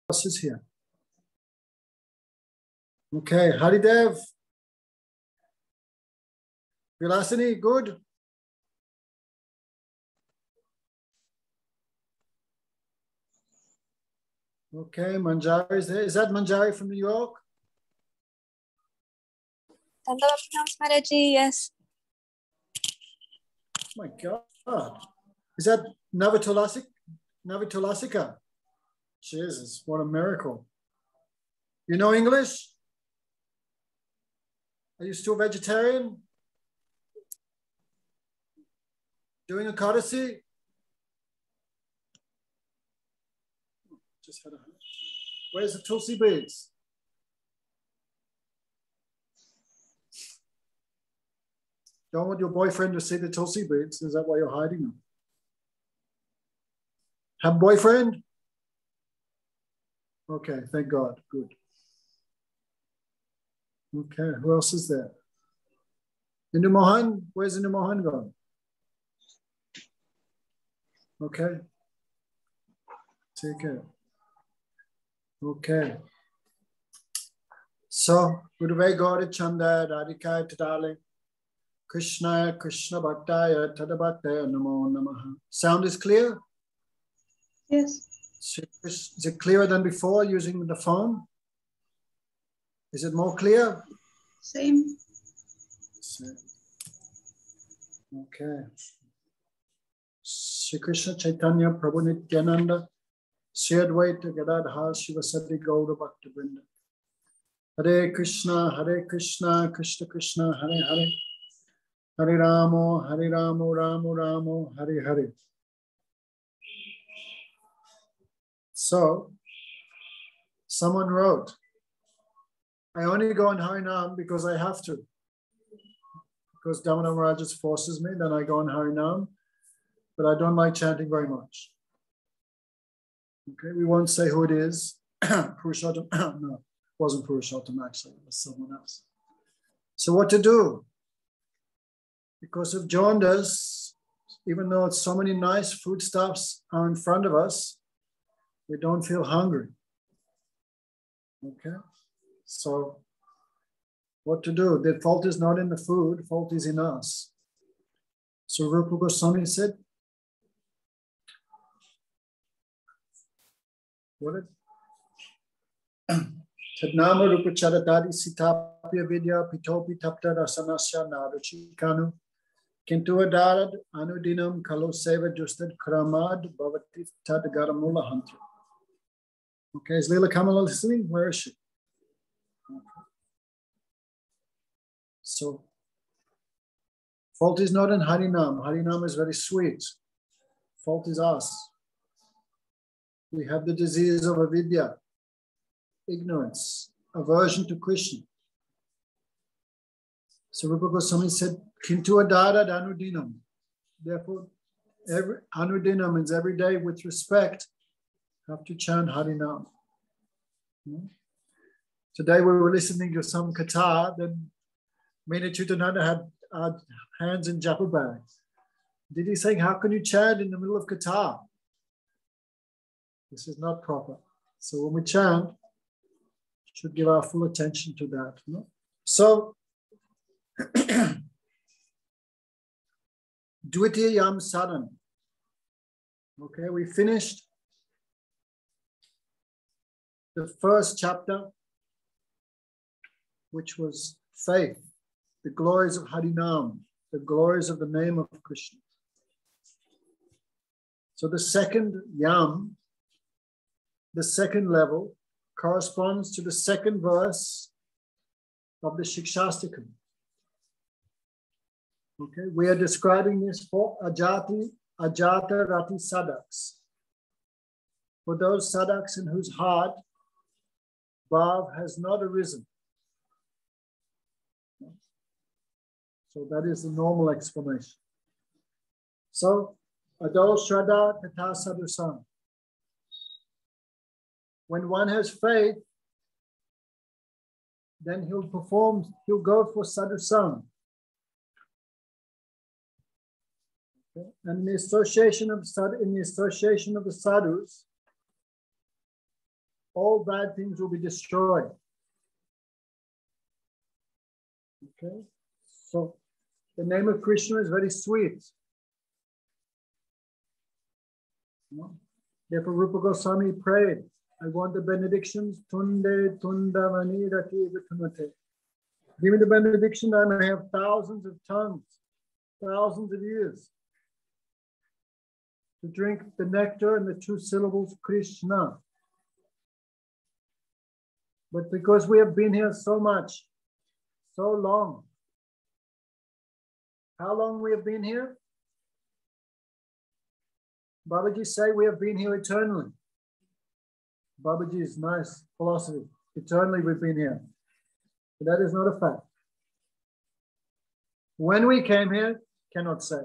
else is here? Okay, Haridev. Vilasini, good? Okay, Manjari is there. Is that Manjari from New York? Maharaji, yes. Oh my God. Is that Navitolasika? Jesus, what a miracle. You know English? Are you still vegetarian? Doing a courtesy? Just had a... Where's the Tulsi beads? Don't want your boyfriend to see the Tulsi beads. Is that why you're hiding them? Have a boyfriend? Okay, thank God. Good. Okay, who else is there? Indu Mohan? Where's Indu Mohan gone? Okay. Take care. Okay. So, Guruvai Gauri Chanda, Radhika Tadale, Krishna, Krishna Bhaktaya, Tadabhaktaya, Namo Namaha. Sound is clear? Yes. Is it clearer than before using the phone? Is it more clear? Same. Okay. Shri Krishna Chaitanya Prabhu Nityananda, Sri Advaita Gadadhar Shivasati Gaura Bhakta Vrinda. Hare Krishna, Krishna Krishna, Hare Hare. Hare Ramo, Ramo Ramo, Hare Hare. So, someone wrote, I only go on Harinam because I have to. Because Damodar Maharaja forces me, then I go on Harinam. But I don't like chanting very much. Okay, we won't say who it is. Purushottam, no, it wasn't Purushottam actually, it was someone else. So what to do? Because of jaundice, even though so many nice foodstuffs are in front of us, we don't feel hungry. Okay, so what to do? The fault is not in the food, the fault is in us. So Rupa Goswami said, what it? Tadnama Rupa Charatadi Sitapya Vidya Pitopi Tapta Rasanasya Naruchikanu Kintu Adarad Anudinam Kalo Seva Justad Kramad Bhavati Tadgaramula Hunter. Okay, is Leela Kamala listening? Where is she? Okay. So, fault is not in Harinam. Harinam is very sweet. Fault is us. We have the disease of avidya, ignorance, aversion to Krishna. So Rupa Goswami said, Kintu adara anudinam. Therefore, every anudinam means every day with respect, have to chant Harinam. Today we were listening to some katha, then Meena Chutananda had hands in japa bags. Did he say, how can you chant in the middle of katha? This is not proper. So when we chant, should give our full attention to that. No? So, Dvitiyam Sadhan. Okay, we finished the first chapter, which was faith, the glories of Harinam, the glories of the name of Krishna. So the second yam, the second level, corresponds to the second verse of the Shikshastakam. Okay, we are describing this for Ajata Rati Sadaks. For those sadaks in whose heart Bhav has not arisen. So that is the normal explanation. So, Ado Shraddha Tata Sadhusam. When one has faith, then he'll go for sadhusam. Okay? And in the association of the sadhus, all bad things will be destroyed. Okay, so the name of Krishna is very sweet. Therefore, Rupa Goswami prayed, I want the benedictions. Tunde tundavani rati vitunate. Give me the benediction that I may have thousands of tongues, thousands of years to drink the nectar and the 2 syllables Krishna. But because we have been here so much, so long, how long we have been here? Babaji say we have been here eternally. Babaji's nice philosophy. Eternally we've been here. But that is not a fact. When we came here, cannot say.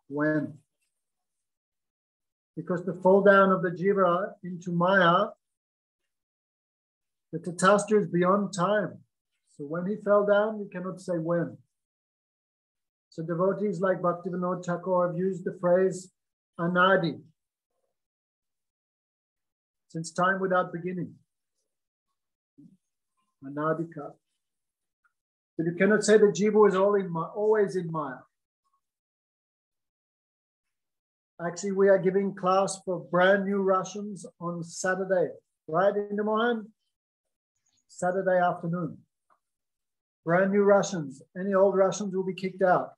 When? Because the fall down of the jiva into Maya, the Tathastha is beyond time. So when he fell down, we cannot say when. So devotees like Bhaktivinoda Thakur have used the phrase anadi, since time without beginning. Anadika. But you cannot say the jiva is always in Maya. Actually, we are giving class for brand new Russians on Saturday, right, Indramohan? Saturday afternoon. Brand new Russians. Any old Russians will be kicked out.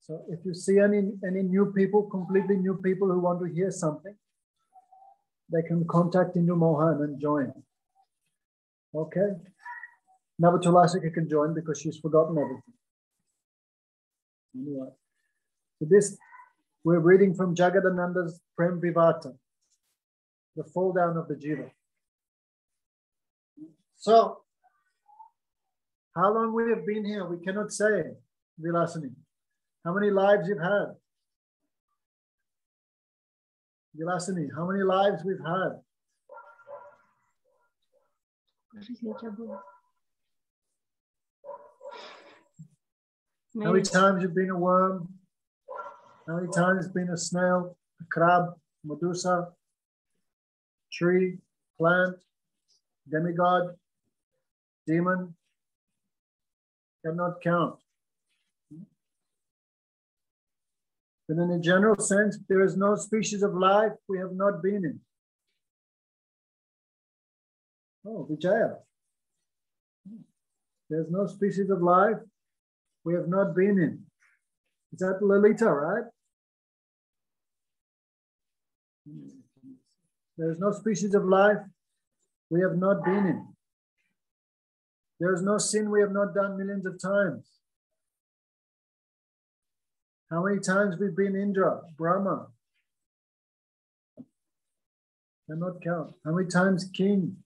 So if you see any new people, completely new people who want to hear something, they can contact Indu Mohan and join. Okay? Navatulasika can join because she's forgotten everything. Anyway. So this, we're reading from Jagadananda's Prem Vivata, the fall down of the jiva. So, how long we have been here, we cannot say, Vilasani. How many lives you've had? Vilasani, how many lives we've had? How many times you've been a worm? How many times you've been a snail, a crab, medusa, tree, plant, demigod, demon? Cannot count. But in a general sense, there is no species of life we have not been in. Oh, Vijaya. There's no species of life we have not been in. Is that Lalita, right? There is no species of life we have not been in. There is no sin we have not done millions of times. How many times we've been Indra, Brahma? Cannot count. How many times king?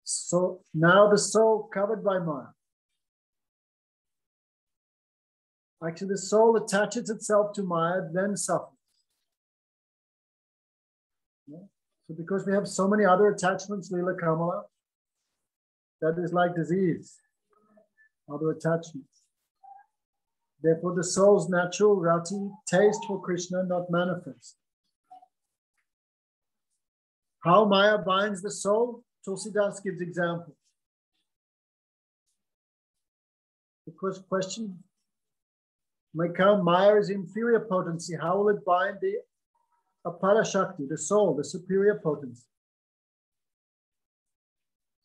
So now the soul covered by Maya. Actually, the soul attaches itself to Maya, then suffers. Yeah? So because we have so many other attachments, Lila Kamala, that is like disease, other attachments. Therefore, the soul's natural rati, taste for Krishna, not manifest. How Maya binds the soul? Tulsidas gives examples. The first question may come, Maya is inferior potency. How will it bind the Apara Shakti, the soul, the superior potency?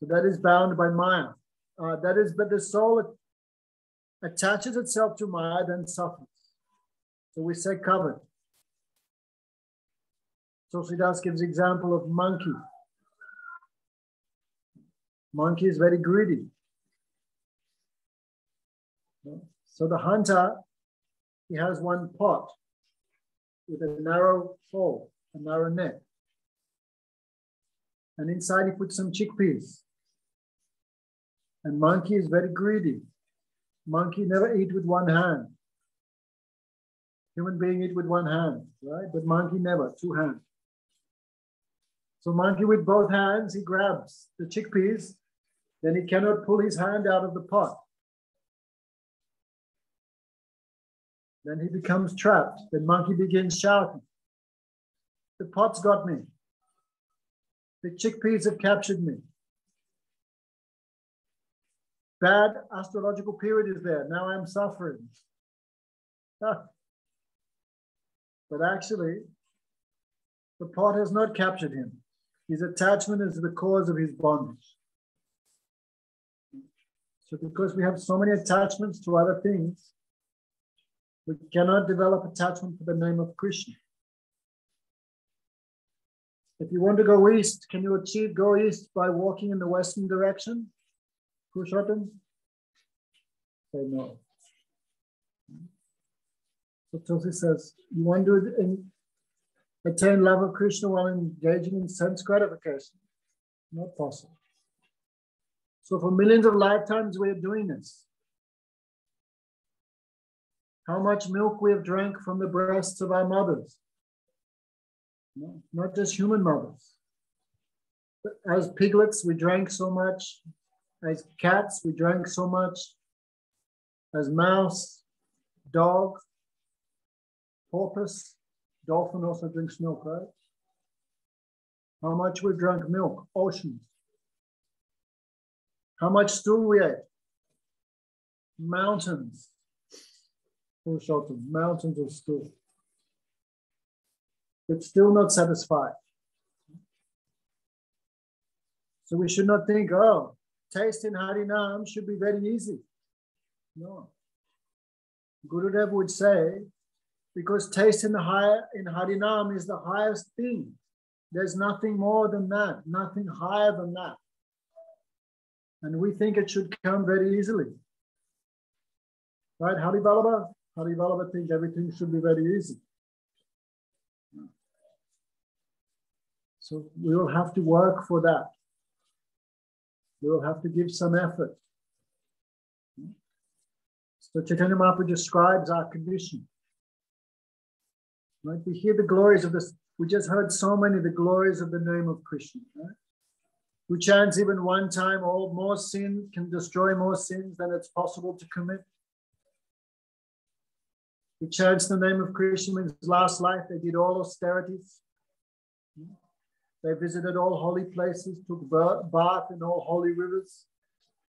So that is bound by Maya. But the soul attaches itself to Maya, then suffers. So we say covered. Tulsidas gives example of monkey. Monkey is very greedy. So the hunter, he has one pot with a narrow hole, a narrow neck. And inside he puts some chickpeas. And monkey is very greedy. Monkey never eat with one hand. Human being eat with one hand, right? But monkey never, 2 hands. So monkey with both hands, he grabs the chickpeas, then he cannot pull his hand out of the pot. Then he becomes trapped. Then monkey begins shouting, The pot's got me. The chickpeas have captured me. Bad astrological period is there. Now I'm suffering. But actually, the pot has not captured him. His attachment is the cause of his bondage. So because we have so many attachments to other things, we cannot develop attachment for the name of Krishna. If you want to go east, can you go east by walking in the western direction? Purushottam? Say no. So Tulsi says, you want to attain love of Krishna while engaging in sense gratification? Not possible. So for millions of lifetimes, we are doing this. How much milk we have drank from the breasts of our mothers. No, not just human mothers. But as piglets, we drank so much. As cats, we drank so much. As mouse, dog, porpoise, dolphin also drinks milk, right? How much we drank milk? Oceans. How much stool we ate? Mountains. Mountains of stool. But still not satisfied. So we should not think, oh, taste in Harinam should be very easy. No. Gurudev would say, because taste in Harinam is the highest thing. There's nothing more than that, nothing higher than that. And we think it should come very easily. Right, Hari Vallabha? Hari Vallabha thinks everything should be very easy. So we will have to work for that. We will have to give some effort. So Chaitanya Mahaprabhu describes our condition. Right? We hear the glories of this. We just heard so many of the glories of the name of Krishna. Right? Who chants even one time, all more sin can destroy more sins than it's possible to commit. Who chants the name of Krishna in his last life, they did all austerities. They visited all holy places, took bath in all holy rivers.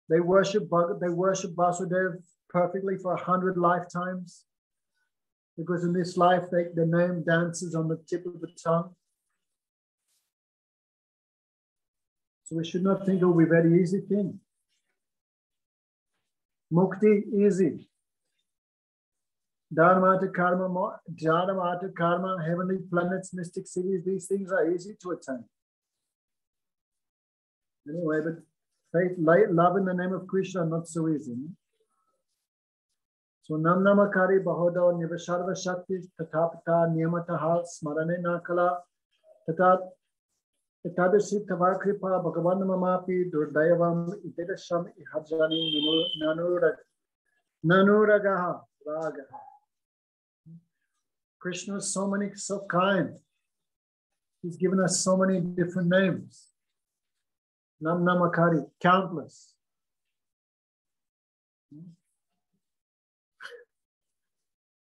They worship Vasudev perfectly for 100 lifetimes. Because in this life, the name dances on the tip of the tongue. So we should not think it will be a very easy thing. Mukti, easy. Dharma to karma, heavenly planets, mystic cities, these things are easy to attain. Anyway, but faith, love in the name of Krishna are not so easy. So nam namakari bahodo nivasharva shakti tatapata niyamataha smarane nakala tatat etadashi tavakripa bhagavan mamapi durdayavam itedasham ihajani nanuragaha ragaha. Krishna is so kind. He's given us so many different names. Nam namakari, countless.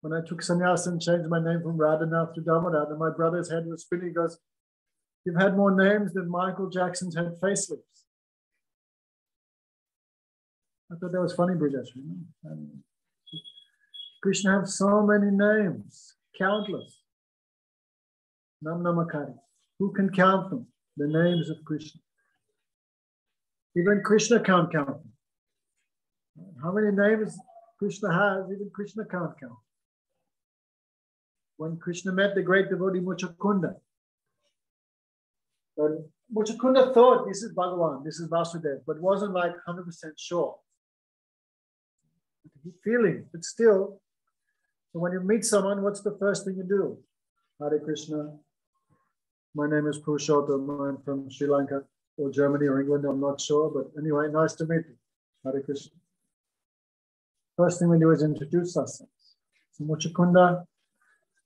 When I took sannyas and changed my name from Radhanath to Damodar, my brother's head was spinning. He goes, you've had more names than Michael Jackson's had facelifts. I thought that was funny, Brijesh. Krishna has so many names, countless. Nam namakari. Who can count them? The names of Krishna. Even Krishna can't count them. How many names Krishna has, even Krishna can't count. When Krishna met the great devotee Muchakunda, Muchakunda thought this is Bhagavan, this is Vasudev, but wasn't like 100% sure. He's feeling, but still. So when you meet someone, what's the first thing you do? Hare Krishna. My name is Purushottam. I'm from Sri Lanka or Germany or England. I'm not sure, but anyway, nice to meet you. Hare Krishna. First thing we do is introduce ourselves. So Muchakunda,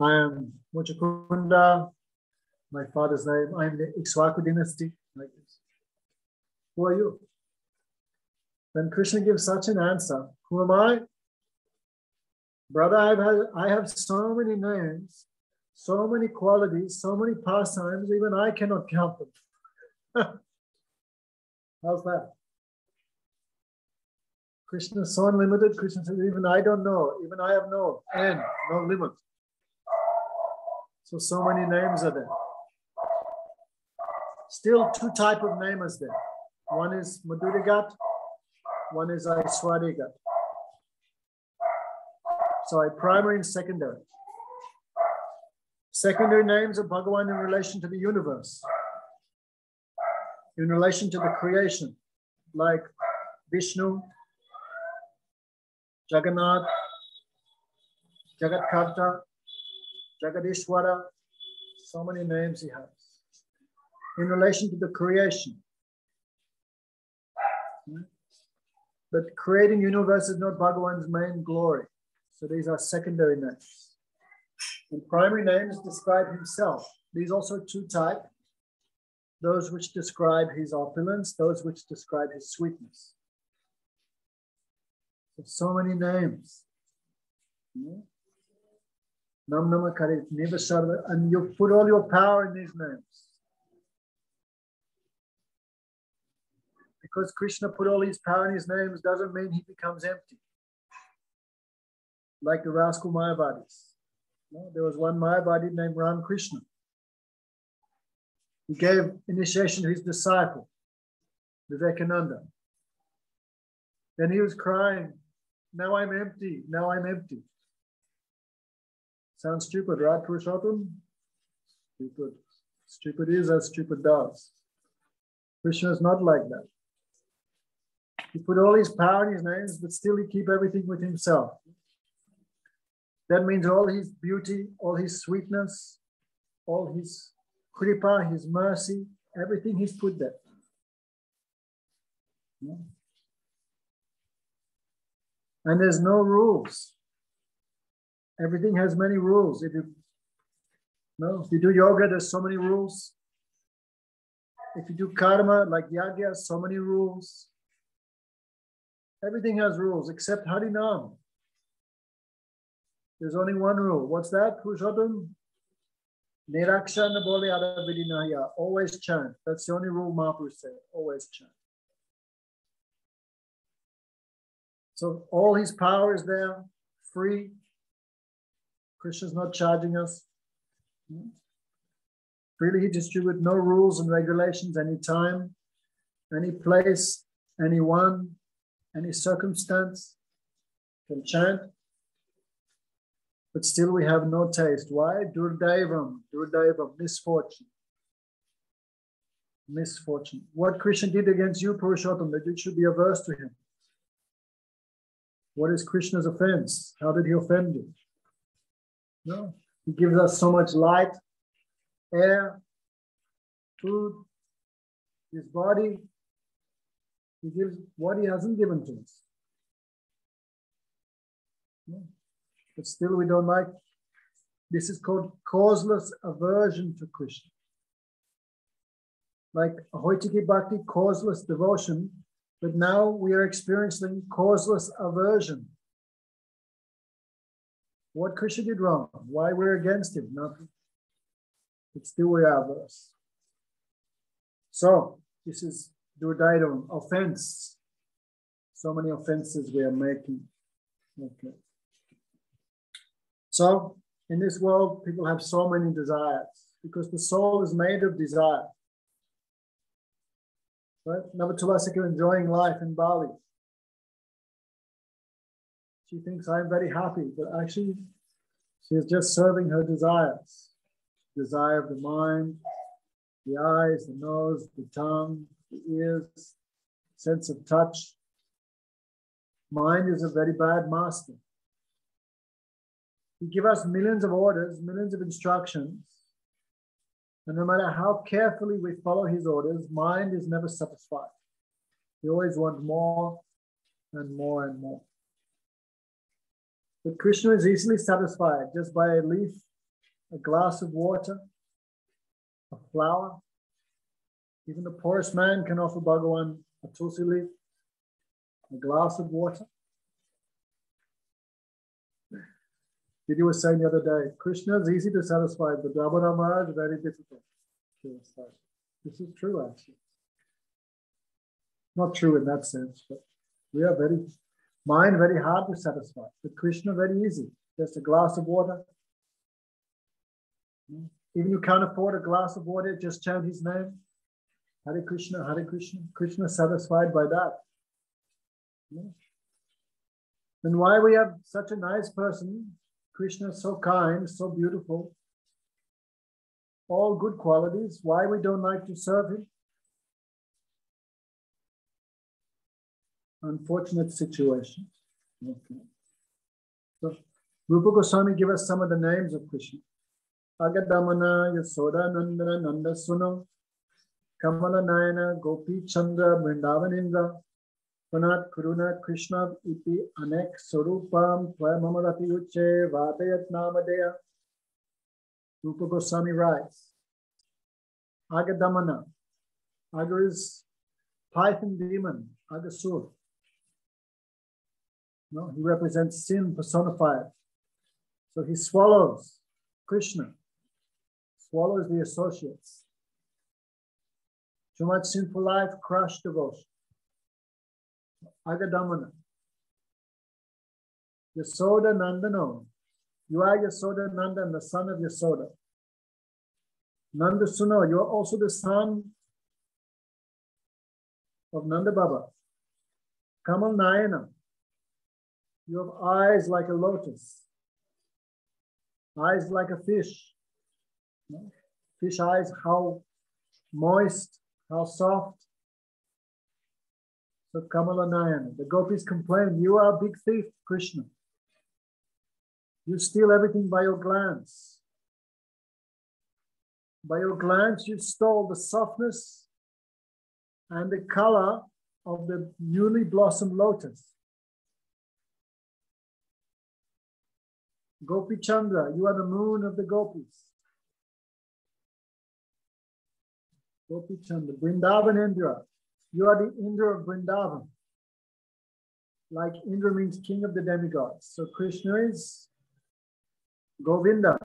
I am Muchakunda. My father's name, I'm the Ikshvaku dynasty. Like this. Who are you? Then Krishna gives such an answer. Who am I? Brother, I have so many names So many qualities, so many pastimes, even I cannot count them. How's that? Krishna is so unlimited. Krishna says, even I don't know. Even I have no end, no limit. So many names are there. Still two types of names there. One is Madhurigat, one is Aishwarigat. So primary and secondary. Secondary names of Bhagavan in relation to the universe, in relation to the creation, like Vishnu, Jagannath, Jagatkarta, Jagadishwara, so many names he has. In relation to the creation. But creating universe is not Bhagavan's main glory. So these are secondary names. And primary names describe himself. These also two types. Those which describe his opulence, those which describe his sweetness. So many names. Nam Nama Karit, Niva Sarva, and you put all your power in these names. Because Krishna put all his power in his names doesn't mean he becomes empty. Like the rascal Mayavadis. There was one Mayavadi named Ram Krishna. He gave initiation to his disciple, Vivekananda. Then he was crying, now I'm empty, now I'm empty. Sounds stupid, right, Purushottam? Stupid. Stupid is as stupid does. Krishna is not like that. He put all his power in his names, but still he keep everything with himself. That means all his beauty, all his sweetness, all his kripa, his mercy, everything he's put there. Yeah. And there's no rules. Everything has many rules. If you do yoga, there's so many rules. If you do karma, like yagna, so many rules. Everything has rules except Harinam. There's only one rule. What's that, Purushottam? Nirakshana bole adavidinaya. Always chant. That's the only rule Mahaprabhu said. Always chant. So all his power is there, free. Krishna's not charging us. Freely he distributes, no rules and regulations, any time, any place, anyone, any circumstance. Can chant. But still we have no taste. Why? Durdevam, misfortune. Misfortune. What Krishna did against you, Purushottam, that you should be averse to him. What is Krishna's offense? How did he offend you? No. He gives us so much light, air, food, his body. He gives what he hasn't given to us. No. But still we don't like. This is called causeless aversion to Krishna. Like Ahoitiki Bhakti, causeless devotion, but now we are experiencing causeless aversion. What Krishna did wrong? Why we're against him? Nothing. But still we are averse. So this is Durdaidam, offense. So many offenses we are making. Okay. So in this world, people have so many desires because the soul is made of desire. Right? Navatulasika enjoying life in Bali. She thinks I'm very happy, but actually she is just serving her desires. Desire of the mind, the eyes, the nose, the tongue, the ears, sense of touch. Mind is a very bad master. He gives us millions of orders, millions of instructions. And no matter how carefully we follow his orders, mind is never satisfied. We always want more and more and more. But Krishna is easily satisfied just by a leaf, a glass of water, a flower. Even the poorest man can offer Bhagavan a tulsi leaf, a glass of water. Didi was saying the other day, Krishna is easy to satisfy, but Damodar Maharaj is very difficult to satisfy. This is true, actually. Not true in that sense, but we are very hard to satisfy. But Krishna, very easy. Just a glass of water. Even you can't afford a glass of water, just chant his name. Hare Krishna, Hare Krishna. Krishna is satisfied by that. And why we have such a nice person, Krishna is so kind, so beautiful, all good qualities, why we don't like to serve him? Unfortunate situations. Okay. So Rupa Goswami give us some of the names of Krishna. Agadamana, Yasoda, Nandana, Nanda Suno, Kamala Nayana, Gopi Chandra, Vrindavanindra, Panat Kuruna Krishna iti anek sarupam twamamarati uche vadayat namadeya. Rupa Goswami writes, Agadamana. Aga is python demon, Agasur. No, he represents sin personified. So he swallows Krishna, swallows the associates. Too much sinful life, crushed devotion. Agadamana. Yasoda Nandano. You are Yasoda Nandan, the son of Yasoda. Nanda Suno, you are also the son of Nanda Baba. Kamal Nayana. You have eyes like a lotus. Eyes like a fish. Fish eyes, how moist, how soft. So Kamala Nayana. The gopis complain, you are a big thief, Krishna. You steal everything by your glance. By your glance, you stole the softness and the color of the newly blossomed lotus. Gopi Chandra, you are the moon of the gopis. Gopi Chandra. Vrindavan Indra, you are the Indra of Vrindavan. Like Indra means king of the demigods. So Krishna is Govinda,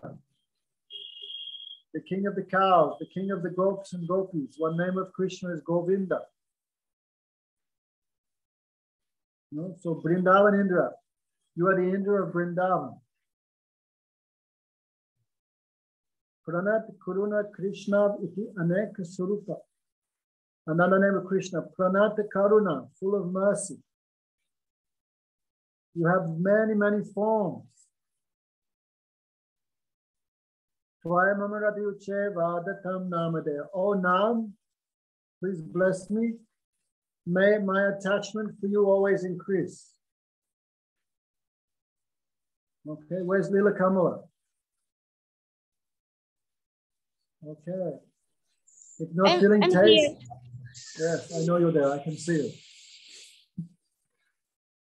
the king of the cows, the king of the gopis and gopis. One name of Krishna is Govinda. No? So Vrindavan Indra, you are the Indra of Vrindavan. Pranat Kuruna Krishna iti aneka surupa. Another name of Krishna, Pranata Karuna, full of mercy. You have many, many forms. Twayamamarati uche vadatam namade. Oh Nam, please bless me. May my attachment for you always increase. Okay, where's Lila Kamala? Okay. If not feeling taste. Here. Yes, I know you're there. I can see you.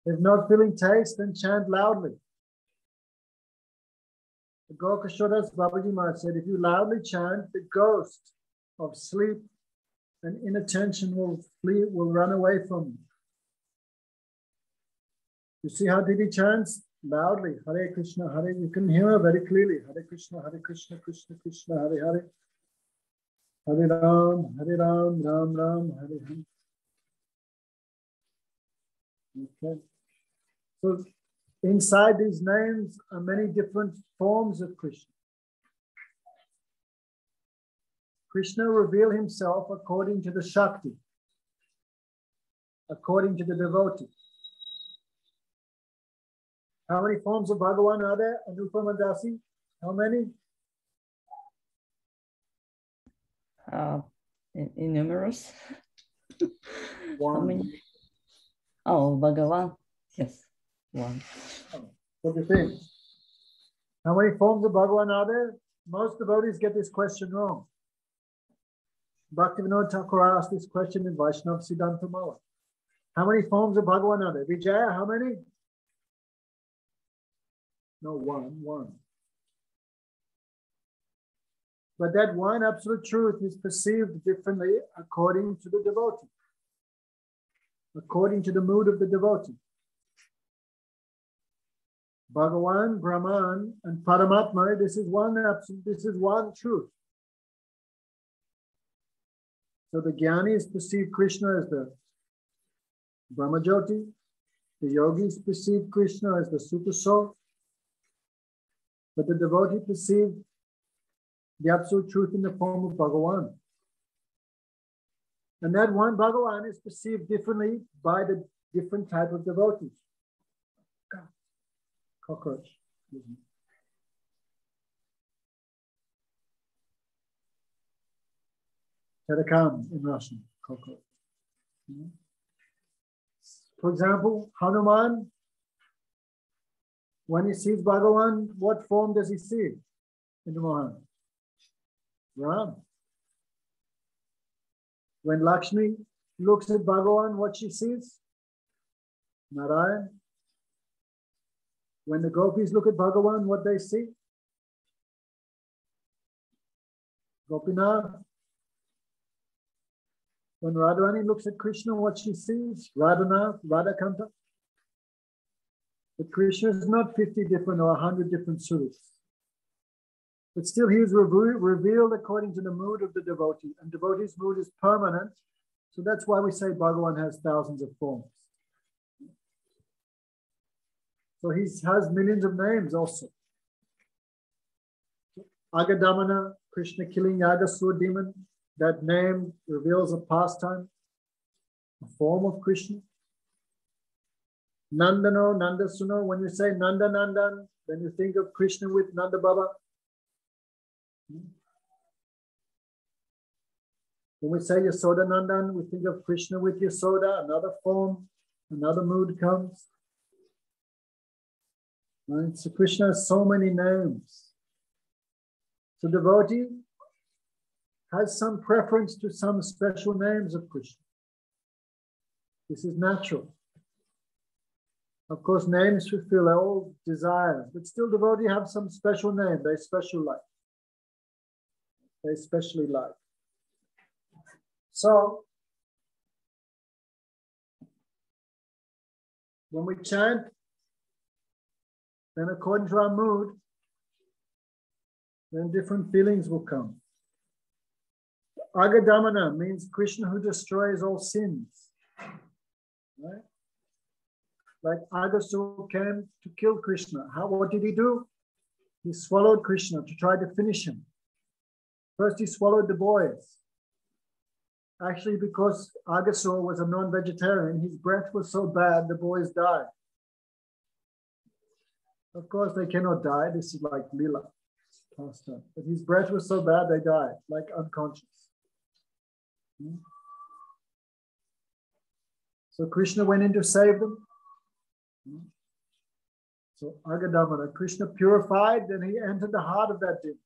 If not feeling taste, then chant loudly. The Gokashodas Babaji Maharaj said, if you loudly chant, the ghost of sleep and inattention will flee, will run away from you. You see how Didi chants? Loudly. Hare Krishna, Hare. You can hear her very clearly. Hare Krishna, Krishna Krishna, Hare Hare. Hare Ram, Ram Ram, Hare Hare. Okay. So inside these names are many different forms of Krishna. Krishna revealed himself according to the Shakti, according to the devotee. How many forms of Bhagavan are there? Anupama Dasi? How many? Numerous. One. How many? Oh, Bhagavan. Yes, one. What do you think? How many forms of Bhagavan are there? Most devotees get this question wrong. Bhaktivinoda Thakur asked this question in Vaishnava Siddhanta Mala. How many forms of Bhagavan are there? Vijaya, how many? No, one. But that one absolute truth is perceived differently according to the devotee, according to the mood of the devotee. Bhagavan, Brahman, and Paramatma, this is one absolute, this is one truth. So the Jnanis perceive Krishna as the Brahmajyoti, the yogis perceive Krishna as the super soul, but the devotee perceive the absolute truth in the form of Bhagavan. And that one Bhagavan is perceived differently by the different type of devotees. Cockroach. Telecom in Russian, cockroach. For example, Hanuman, when he sees Bhagavan, what form does he see in the Mohan? Ram. When Lakshmi looks at Bhagavan, what she sees? Narayan. When the gopis look at Bhagavan, what they see? Gopinath. When Radharani looks at Krishna, what she sees? Radhanath, Radhakanta. But Krishna is not 50 different or 100 different suras. But still he is revealed according to the mood of the devotee. And devotee's mood is permanent. So that's why we say Bhagavan has thousands of forms. So he has millions of names also. Agadamana, Krishna killing Yagasur demon. That name reveals a pastime, a form of Krishna. Nandano, Nandasuno. When you say Nanda Nandan, then you think of Krishna with Nanda Baba. When we say Yasoda Nandan, we think of Krishna with Yasoda, another form, another mood comes. Right? So Krishna has so many names. So devotee has some preference to some special names of Krishna. This is natural. Of course, names fulfill all desires, but still devotee have some special name they special like. They especially like. So, when we chant, then according to our mood, then different feelings will come. Agadamana means Krishna who destroys all sins. Right? Like Agasura came to kill Krishna. What did he do? He swallowed Krishna to try to finish him. First he swallowed the boys. Actually, because Agasura was a non-vegetarian, his breath was so bad, the boys died. Of course, they cannot die. This is like lila. But his breath was so bad, they died, like unconscious. So Krishna went in to save them. So Agadamana, Krishna purified, then he entered the heart of that demon.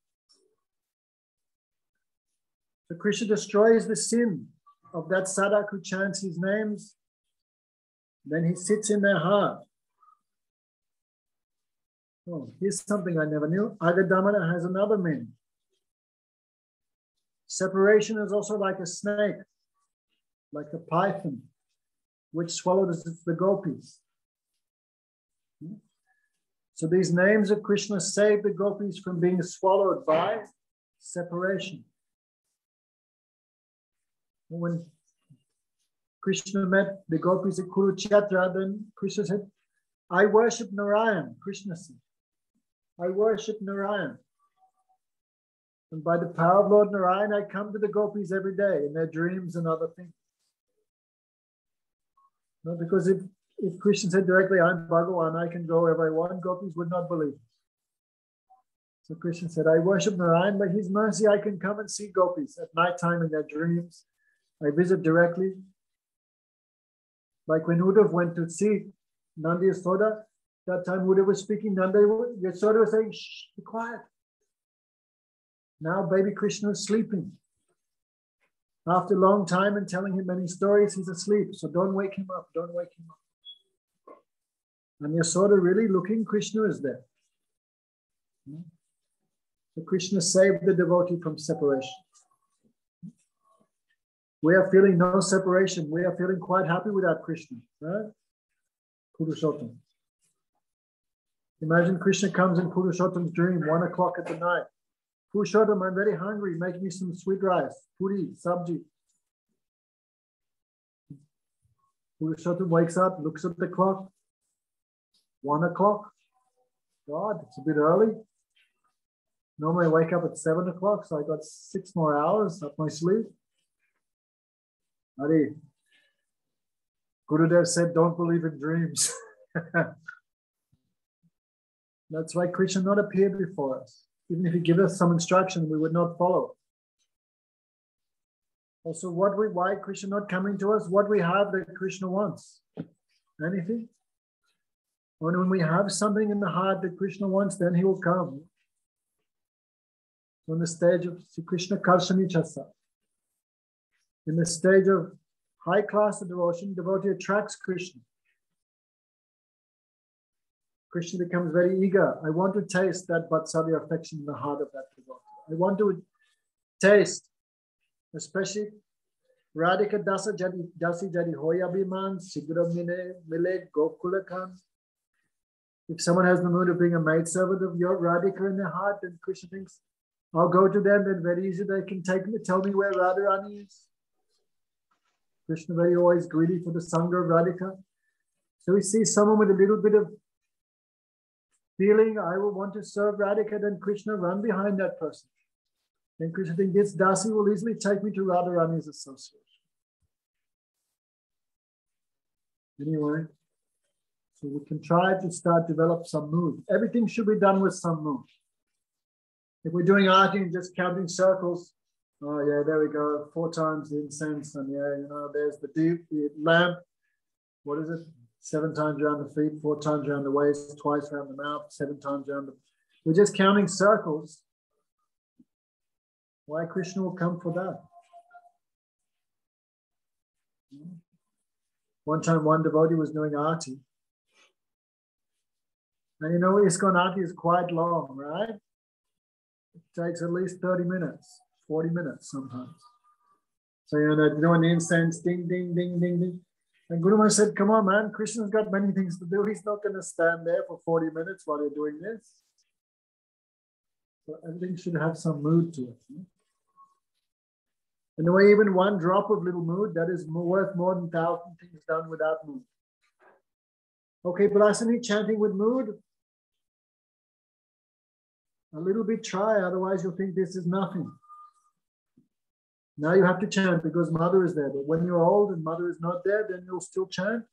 So Krishna destroys the sin of that sadhak who chants his names. Then he sits in their heart. Oh, here's something I never knew. Agadamana has another meaning. Separation is also like a snake, like a python, which swallows the gopis. So these names of Krishna save the gopis from being swallowed by separation. When Krishna met the gopis at Kurukshetra, then Krishna said, I worship Narayan. Krishna said, I worship Narayan. And by the power of Lord Narayan, I come to the gopis every day in their dreams and other things. No, because if Krishna said directly, I'm Bhagavan, I can go wherever I want, gopis would not believe. So Krishna said, I worship Narayan, by his mercy, I can come and see gopis at night time in their dreams. I visit directly. Like when Uddhav went to see Nanda Yasoda, that time Uddhav was speaking, Nanda Yasoda was saying, shh, be quiet. Now baby Krishna is sleeping. After a long time and telling him many stories, he's asleep. So don't wake him up, don't wake him up. And Yasoda really looking, Krishna is there. So Krishna saved the devotee from separation. We are feeling no separation. We are feeling quite happy without Krishna, right? Purushottam. Imagine Krishna comes in Purushottam's dream, 1 o'clock at the night. Purushottam, I'm very hungry. Make me some sweet rice, puri, sabji. Purushottam wakes up, looks at the clock. 1 o'clock. God, it's a bit early. Normally I wake up at 7 o'clock, so I got 6 more hours up my sleeve. Hari. Gurudev said, don't believe in dreams. That's why Krishna not appear before us. Even if he give us some instruction, we would not follow. Also, why Krishna not coming to us? What we have that Krishna wants? Anything? Only when we have something in the heart that Krishna wants, then he will come. On the stage of Sri Krishna Karshanichasa, in the stage of high class of devotion, devotee attracts Krishna. Krishna becomes very eager. I want to taste that Vatsalya affection in the heart of that devotee. I want to taste, especially Radhika Dasa Dasi Jadi Hoya Biman, Sigra Mile Gokulakan. If someone has the mood of being a maidservant of your Radhika in their heart, then Krishna thinks, I'll go to them, then very easy they can tell me where Radharani is. Krishna very always greedy for the Sangha of Radhika. So we see someone with a little bit of feeling, I will want to serve Radhika, then Krishna run behind that person. Then Krishna thinks, this Dasi will easily take me to Radharani's association. Anyway, so we can try to develop some mood. Everything should be done with some mood. If we're doing arti and just counting circles, oh yeah, there we go, 4 times the incense, and yeah, there's the lamp. What is it? 7 times around the feet, 4 times around the waist, twice around the mouth, 7 times around the... We're just counting circles. Why Krishna will come for that? One time, one devotee was doing arti. And ISKCON arti is quite long, right? It takes at least 30 minutes, 40 minutes sometimes. So, they're doing the incense, ding, ding, ding, ding, ding. And Guru Maharaj said, come on, man, Krishna's got many things to do. He's not going to stand there for 40 minutes while you're doing this. So everything should have some mood to it. And the way even one drop of little mood, that is worth more than 1,000 things done without mood. Okay, Bhalasani, chanting with mood. A little bit try, otherwise you'll think this is nothing. Now you have to chant because mother is there. But when you're old and mother is not there, then you'll still chant.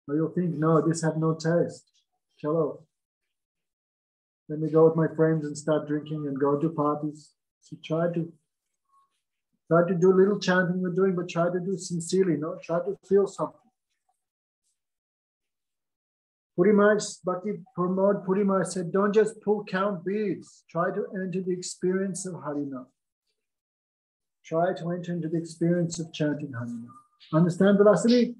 Or you'll think, no, this had no taste. Chalo. Let me go with my friends and start drinking and go to parties. So try to do a little chanting we're doing, but try to do sincerely, no? Try to feel something. Purimaj, Bhakti Pramod Purimaj said, don't just count beads. Try to enter the experience of Harinam. Try to enter into the experience of chanting Harinam. Understand, Vilasini?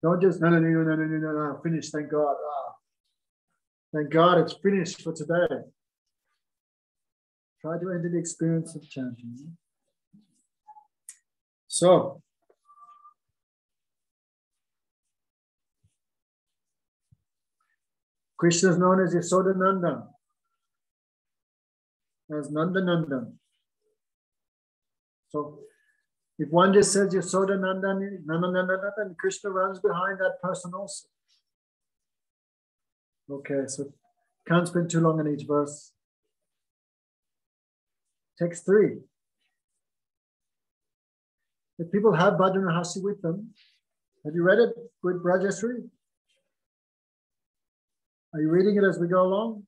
Don't just, no, finish, thank God. Thank God it's finished for today. Try to enter the experience of chanting. So, Krishna is known as Yasodanandan, as Nandanandan. So, if one just says Yasodanandan, Nandanandan, Krishna runs behind that person also. Okay, so can't spend too long on each verse. Text 3. If people have Bhajana-rahasya with them, have you read it with Rajasurya? Are you reading it as we go along?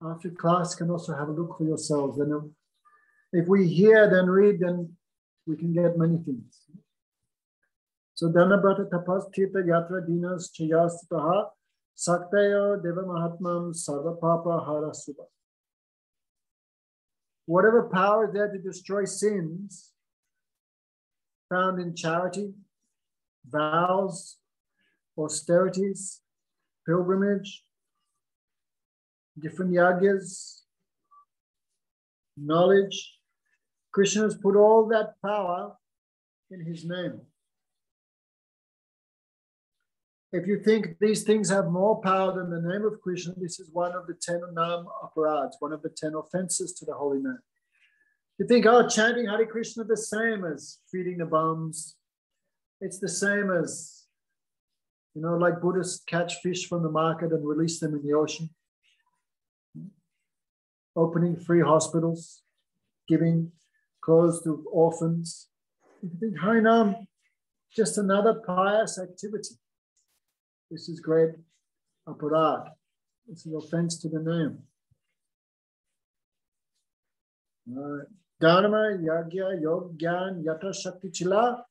After class, you can also have a look for yourselves. And if we hear, then read, then we can get many things. So, Dhanabrata tapas tirtha yatra dinas chayastataha saktayo deva mahatmam sarva papa hara subha. Whatever power is there to destroy sins found in charity, vows, austerities, pilgrimage, different yagyas, knowledge. Krishna has put all that power in his name. If you think these things have more power than the name of Krishna, this is one of the 10 nam aparads, one of the 10 offenses to the holy name. You think, oh, chanting Hare Krishna the same as feeding the bums. It's the same as, like Buddhists catch fish from the market and release them in the ocean. Opening free hospitals, giving clothes to orphans. If you think Harinam, just another pious activity. This is great aparad. This is offense to the name. Dharma, yagya, yog, gyan, yata, shakti, chila,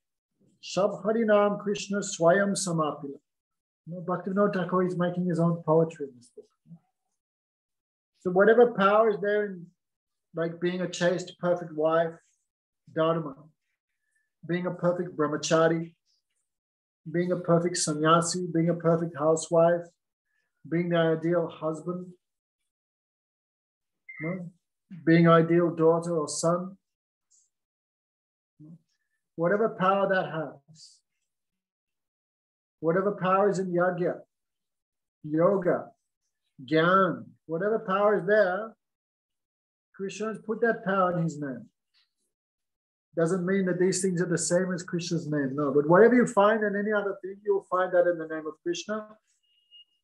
shab harinam, Krishna, swayam, samapila. Bhaktivinoda Thakur is making his own poetry in this book. So whatever power is there in, like being a chaste, perfect wife, dharma, being a perfect brahmachari, being a perfect sannyasi, being a perfect housewife, being the ideal husband, being ideal daughter or son, whatever power that has, whatever power is in yagya, yoga, gyan, whatever power is there, Krishna has put that power in his name. Doesn't mean that these things are the same as Krishna's name, no. But whatever you find in any other thing, you'll find that in the name of Krishna.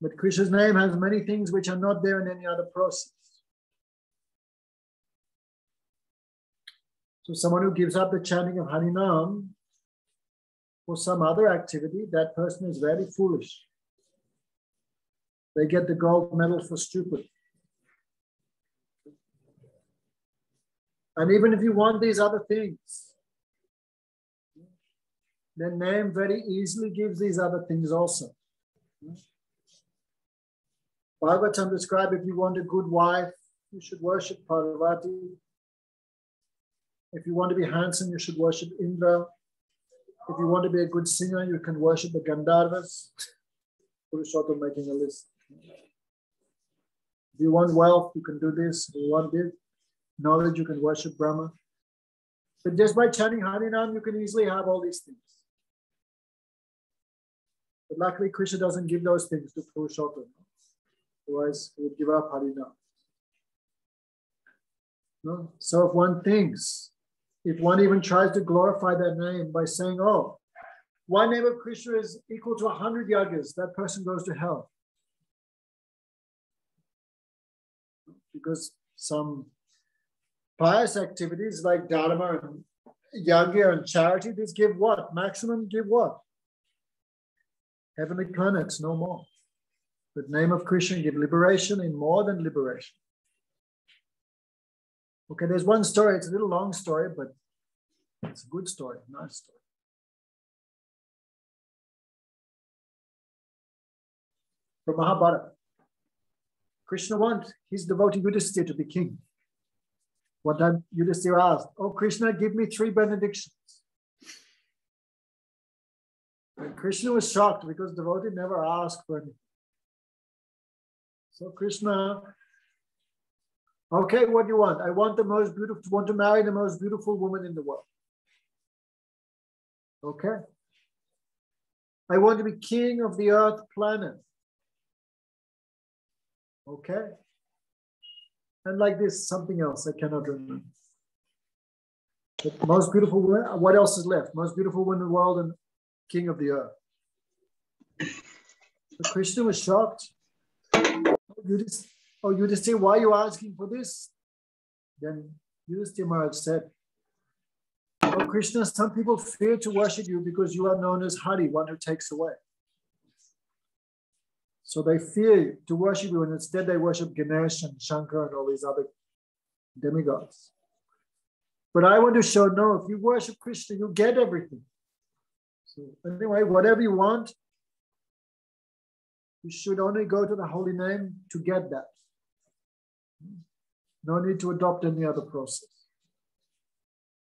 But Krishna's name has many things which are not there in any other process. So someone who gives up the chanting of Harinam for some other activity, that person is very foolish. They get the gold medal for stupid. And even if you want these other things, the name very easily gives these other things also. Bhagavatam describes if you want a good wife, you should worship Parvati. If you want to be handsome, you should worship Indra. If you want to be a good singer, you can worship the Gandharvas. Purushottam making a list. If you want wealth, you can do this. If you want this. Knowledge, you can worship Brahma. But just by chanting Harinam, you can easily have all these things. But luckily, Krishna doesn't give those things to Purushottam. Otherwise, he would give up Harinam. No? So if one thinks, if one even tries to glorify that name by saying, oh, one name of Krishna is equal to 100 yagas, that person goes to hell. Because some pious activities like dharma and yagya and charity, these give what? Maximum give what? Heavenly planets, no more. But name of Krishna give liberation and more than liberation. Okay, there's one story. It's a little long story, but it's a good story, nice story. From Mahabharata. Krishna wants his devotee Yudhisthira to be king. One time Yudhisthira asked, oh Krishna, give me 3 benedictions. And Krishna was shocked because the devotee never asked for anything. So Krishna, okay, what do you want? I want to marry the most beautiful woman in the world. Okay. I want to be king of the earth planet. Okay. And like this, something else, I cannot remember. But most beautiful woman, what else is left? Most beautiful woman in the world and king of the earth. So Krishna was shocked. Yudhisthira, why are you asking for this? Then Yudhisthira Maharaj said, oh Krishna, some people fear to worship you because you are known as Hari, one who takes away. So they fear to worship you, and instead they worship Ganesh and Shankar and all these other demigods. But I want to show, no, if you worship Krishna, you get everything. So anyway, whatever you want, you should only go to the holy name to get that. No need to adopt any other process.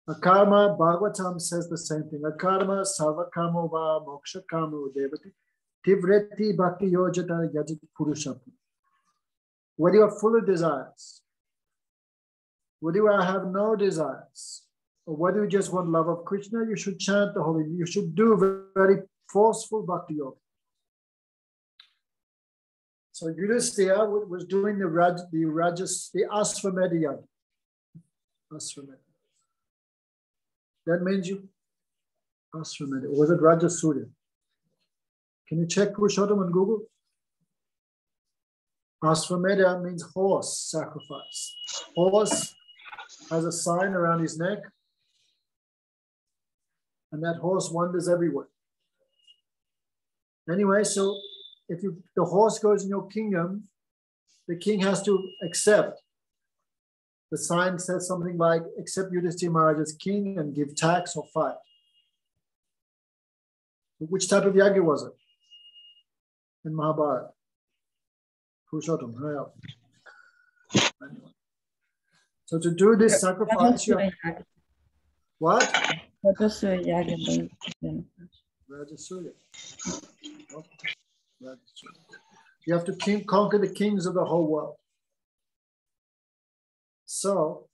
Akarma, Bhagavatam says the same thing. Akarma, sarvakamo va moksha kamo devati. Tivreti bhakti yojata yajati purusham. Whether you are full of desires, whether you have no desires, or whether you just want love of Krishna, you should chant the holy, you should do very forceful bhakti yoga. So Yudhisthira was doing the Ashvamedha yagna. Ashvamedha. That means you Ashvamedha. Or was it Rajasurya? Can you check Purushottam on Google? Ashvamedha means horse sacrifice. Horse has a sign around his neck, and that horse wanders everywhere. Anyway, so if the horse goes in your kingdom, the king has to accept. The sign says something like, accept Yudhisthira Maharaj as king and give tax or fight. Which type of yagna was it in Mahabharata? Purushottam, hurry up. Anyway. So to do this sacrifice, you have, what? Rajasurya. Rajasurya. Okay. You have to conquer the kings of the whole world. So,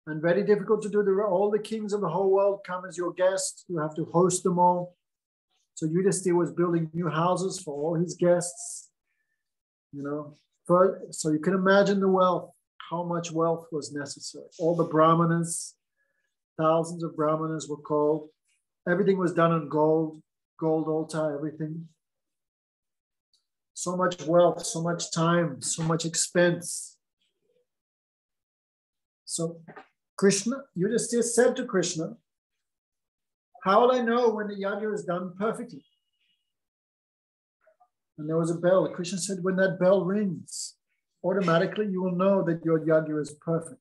and very difficult to do. All the kings of the whole world come as your guests. You have to host them all. So Yudhisthira was building new houses for all his guests. You know, so you can imagine the wealth, how much wealth was necessary. All the brahmanas, thousands of brahmanas were called. Everything was done in gold altar, everything. So much wealth, so much time, so much expense. So Krishna, Yudhisthira said to Krishna, how will I know when the yagna is done perfectly? And there was a bell. Krishna said, when that bell rings, automatically you will know that your yagna is perfect.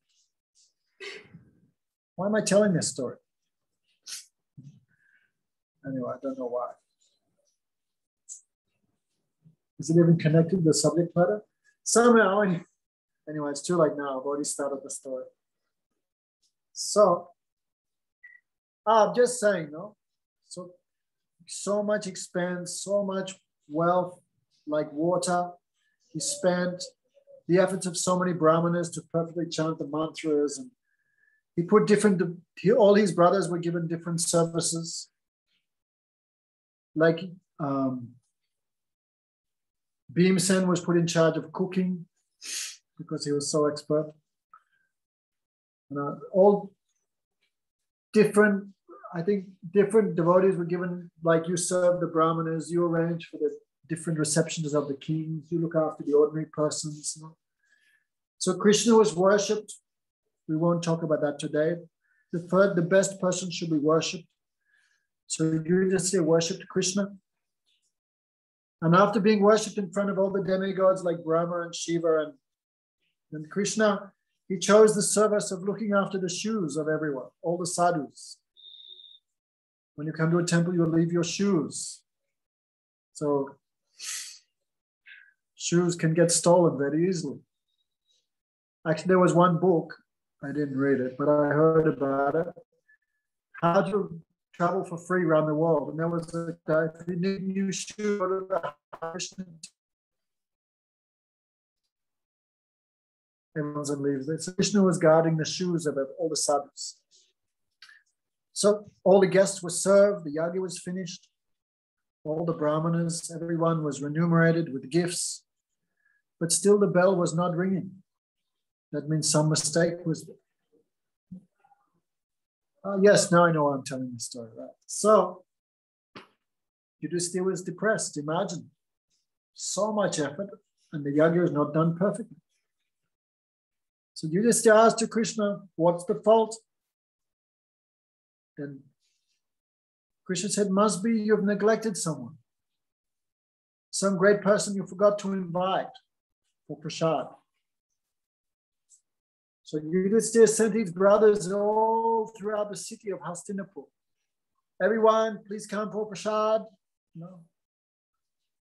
Why am I telling this story? Anyway, I don't know why. Is it even connected to the subject matter? Somehow, anyway, it's too late now. I've already started the story. So, I'm just saying, no? So much expense, so much wealth, like water. He spent the efforts of so many brahmanas to perfectly chant the mantras, and he put all his brothers were given different services. Like Bhimsen was put in charge of cooking because he was so expert. All different, I think different devotees were given, like you serve the brahmanas, you arrange for the different receptions of the kings, you look after the ordinary persons. You know? So Krishna was worshipped. We won't talk about that today. The best person should be worshipped. So Yudhisthira worshipped Krishna. And after being worshipped in front of all the demigods like Brahma and Shiva and Krishna, he chose the service of looking after the shoes of everyone, all the sadhus. When you come to a temple, you leave your shoes. So shoes can get stolen very easily. Actually, there was one book, I didn't read it, but I heard about it. How to travel for free around the world. And there was a guy, if you need new shoes, go to the Krishna. Everyone's and leaves it. So Krishna was guarding the shoes of all the sadhus. So all the guests were served, the yagna was finished, all the brahmanas, everyone was remunerated with gifts, but still the bell was not ringing. That means some mistake was there. Yes, now I know why I'm telling the story, right? So Yudhisthira was depressed. Imagine so much effort and the yagna is not done perfectly. So Yudhisthira asked to Krishna, what's the fault? Then Krishna said, must be you've neglected someone. Some great person you forgot to invite for prasad. So Yudhisthira sent his brothers all throughout the city of Hastinapur. Everyone, please come for prasad. No.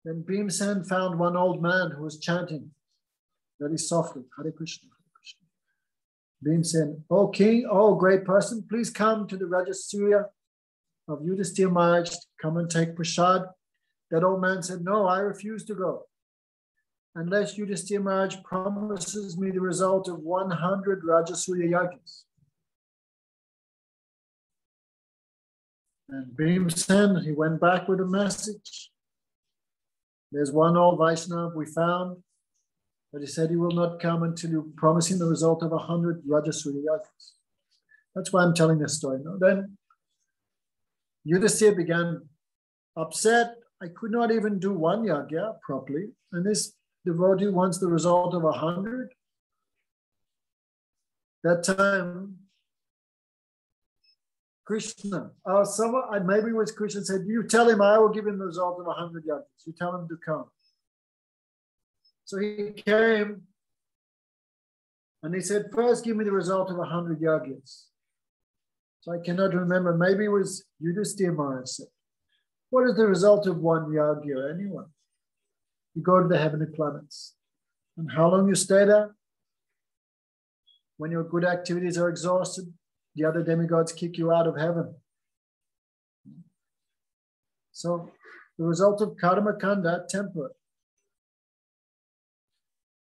Then Bhimsen found one old man who was chanting very softly, Hare Krishna, Hare Krishna. Bhimsen, oh king, oh great person, please come to the Rajasurya of Yudhisthira Maharaj, come and take prasad. That old man said, no, I refuse to go. Unless Yudhisthira Maharaj promises me the result of 100 Rajasurya yagnas. And Bhimsen, he went back with a message. There's one old Vaishnava we found, but he said he will not come until you promise him the result of 100 Rajasurya yagnas. That's why I'm telling this story. No? Then Yudhisthira began upset. I could not even do one yagya properly. And this devotee wants the result of 100. That time, Krishna, someone, maybe it was Krishna, said, you tell him I will give him the result of 100 yagnas. You tell him to come. So he came and he said, first give me the result of 100 yagnas. So I cannot remember. Maybe it was Yudhisthira Maharaja said, what is the result of one yagya anyway? You go to the heavenly planets. And how long you stay there? When your good activities are exhausted, the other demigods kick you out of heaven. So the result of karma kanda, temperate.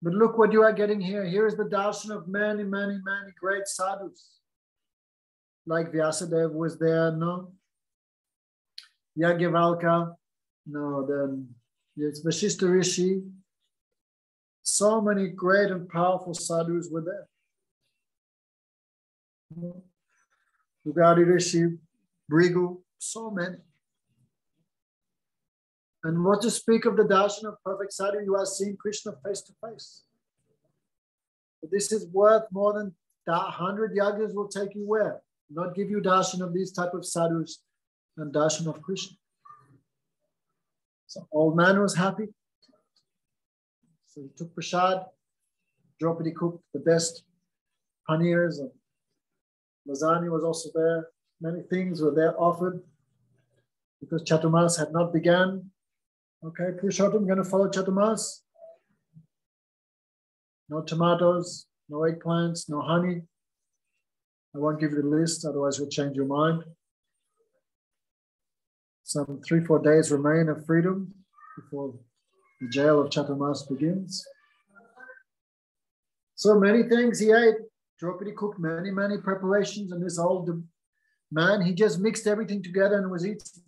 But look what you are getting here. Here is the darshan of many, many, many great sadhus. Like Vyasadeva was there, no? Yagyavalkya, no, then it's Vashishta Rishi. So many great and powerful sadhus were there. Ugadi Rishi, Brigu, so many. And what to speak of the darshan of perfect sadhu, you are seeing Krishna face to face. But this is worth more than 100 yagas will take you where? Not give you darshan of these type of sadhus and darshan of Krishna. So old man was happy. So he took prasad. Draupadi cooked the best paneers and lasagna was also there. Many things were there offered because Chaturmas had not begun. Okay, Purushottam, going to follow Chaturmas. No tomatoes, no eggplants, no honey. I won't give you the list, otherwise you'll change your mind. Some 3-4 days remain of freedom before the jail of Chaturmas begins. So many things he ate. Draupadi cooked many, many preparations, and this old man, he just mixed everything together and was eating.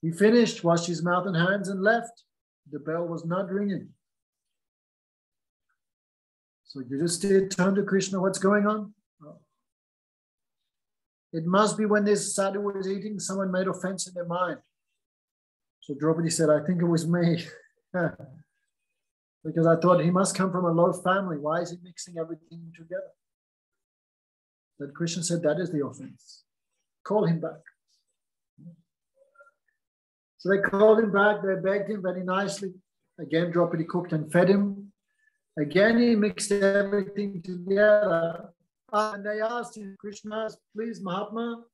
He finished, washed his mouth and hands and left. The bell was not ringing. So Yudhisthira turned to Krishna, what's going on? Oh. It must be when this sadhu was eating, someone made offense in their mind. So Draupadi said, I think it was me. Because I thought he must come from a low family. Why is he mixing everything together? Then Krishna said, that is the offense. Call him back. So they called him back. They begged him very nicely. Again, Draupadi cooked and fed him. Again, he mixed everything together. And they asked him, Krishna, please, Mahatma,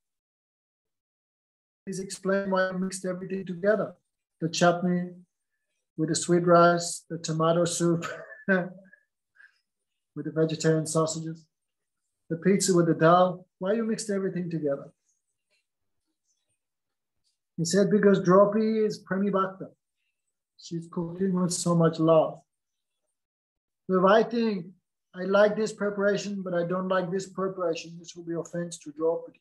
please explain why you mixed everything together. The chutney with the sweet rice, the tomato soup with the vegetarian sausages, the pizza with the dal. Why you mixed everything together? He said, because Draupadi is Premi Bhakta. She's cooking with so much love. So if I think I like this preparation, but I don't like this preparation, this will be offense to Draupadi.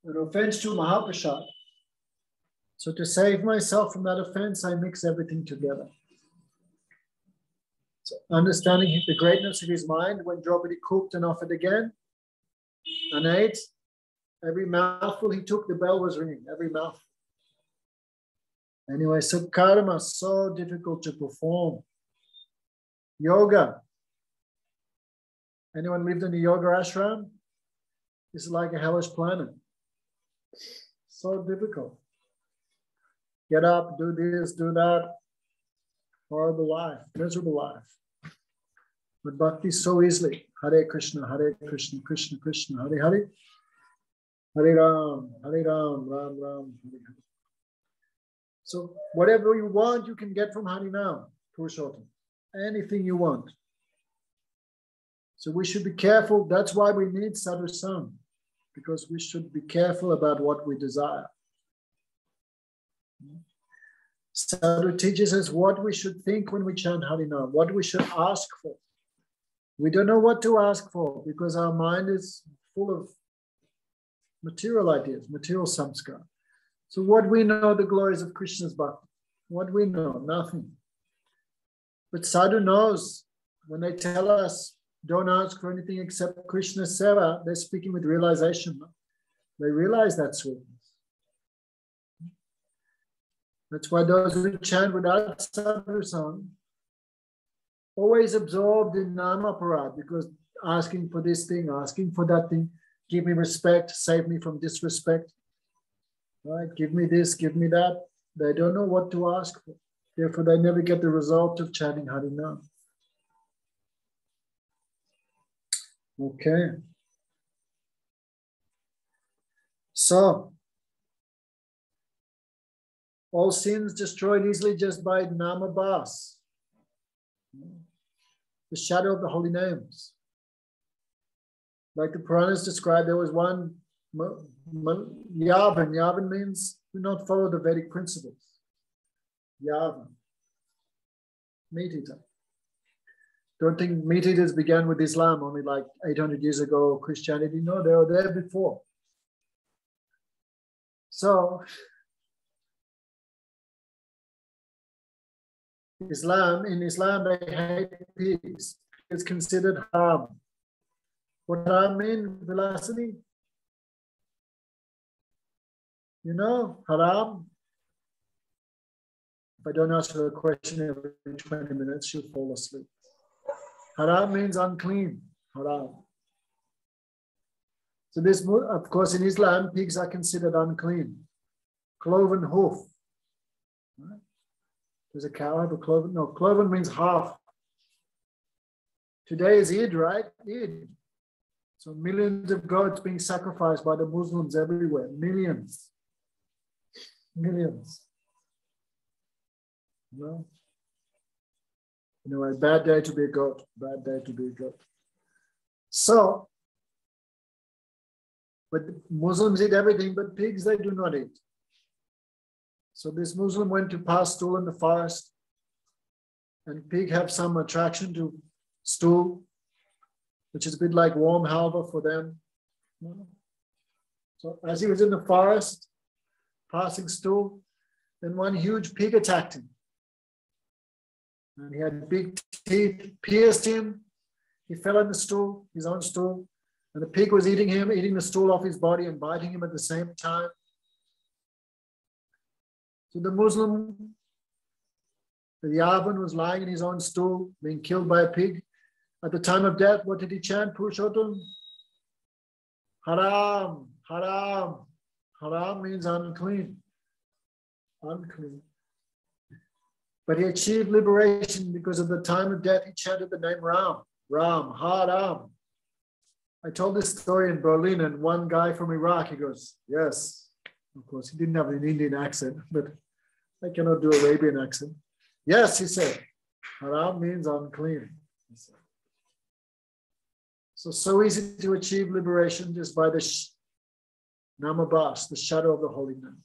An offense to Mahaprasad. So to save myself from that offense, I mix everything together. So understanding the greatness of his mind, when Draupadi cooked and offered again and ate, every mouthful he took, the bell was ringing, every mouthful. Anyway, so karma is so difficult to perform. Yoga. Anyone lived in a yoga ashram? This is like a hellish planet. So difficult. Get up, do this, do that. Horrible life, miserable life. But bhakti so easily. Hare Krishna, Krishna Krishna, Hare Hare. Hare Ram, Ram Ram, Hare Hare. So whatever you want, you can get from Harinam, Purushottam. Anything you want. So we should be careful. That's why we need sadhu sangha, because we should be careful about what we desire. Sadhu teaches us what we should think when we chant Harinam, what we should ask for. We don't know what to ask for because our mind is full of material ideas, material samskar. So what we know the glories of Krishna's Bhakti? What we know? Nothing. But sadhu knows when they tell us, don't ask for anything except Krishna's seva, they're speaking with realization. They realize that sweetness. That's why those who chant without sadhu song, always absorbed in namaparad, because asking for this thing, asking for that thing, give me respect, save me from disrespect, right? Give me this, give me that. They don't know what to ask for. Therefore, they never get the result of chanting Harinam. Okay. So, all sins destroyed easily just by namabhas, the shadow of the holy names. Like the Puranas described, there was one yavan. Yavan means do not follow the Vedic principles. Yavan. Meat eater. Don't think meat eaters began with Islam only like 800 years ago, Christianity. No, they were there before. So, in Islam, they hate pigs. It's considered haram. What haram mean, Vilasini? You know, haram? If I don't ask her a question every 20 minutes, she'll fall asleep. Haram means unclean. Haram. So this, of course, in Islam, pigs are considered unclean. Cloven hoof. Right? Does a cow have a cloven? No, cloven means half. Today is Eid, right? Eid. So millions of goats being sacrificed by the Muslims everywhere. Millions. Millions. No. Anyway, bad day to be a goat. Bad day to be a goat. So, but Muslims eat everything, but pigs they do not eat. So this Muslim went to pass stool in the forest, and pig have some attraction to stool, which is a bit like warm halva for them. So as he was in the forest, passing stool, then one huge pig attacked him. And he had big teeth, pierced him. He fell on the stool, his own stool, and the pig was eating him, eating the stool off his body and biting him at the same time. So the Muslim, the Yavan, was lying in his own stool, being killed by a pig. At the time of death, what did he chant, Purushottam? Haram, haram. Haram means unclean. Unclean. But he achieved liberation because at the time of death, he chanted the name Ram. Ram, Haram. I told this story in Berlin, and one guy from Iraq, he goes, yes. Of course, he didn't have an Indian accent, but I cannot do Arabian accent. Yes, he said, haram means unclean. So easy to achieve liberation just by the namabhas, the shadow of the holy name.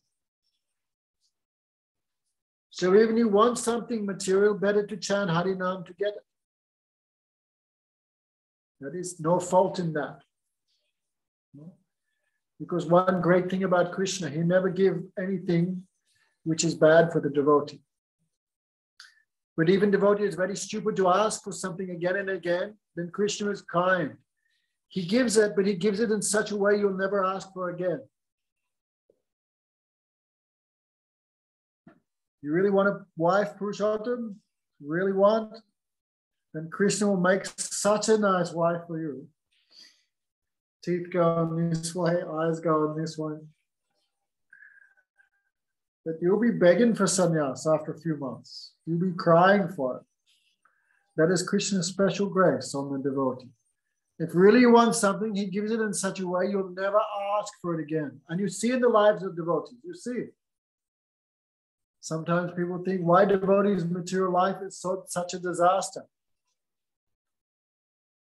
So even you want something material, better to chant Harinam to get it. There is no fault in that. No? Because one great thing about Krishna, he never gives anything which is bad for the devotee. But even devotee is very stupid to ask for something again and again, then Krishna is kind. He gives it, but he gives it in such a way you'll never ask for again. You really want a wife, Purushottam? You really want? Then Krishna will make such a nice wife for you. Teeth going this way, eyes going this way. That you'll be begging for sannyas after a few months. You'll be crying for it. That is Krishna's special grace on the devotee. If really you want something, he gives it in such a way you'll never ask for it again. And you see in the lives of devotees, you see it. Sometimes people think, why devotees' material life is such a disaster?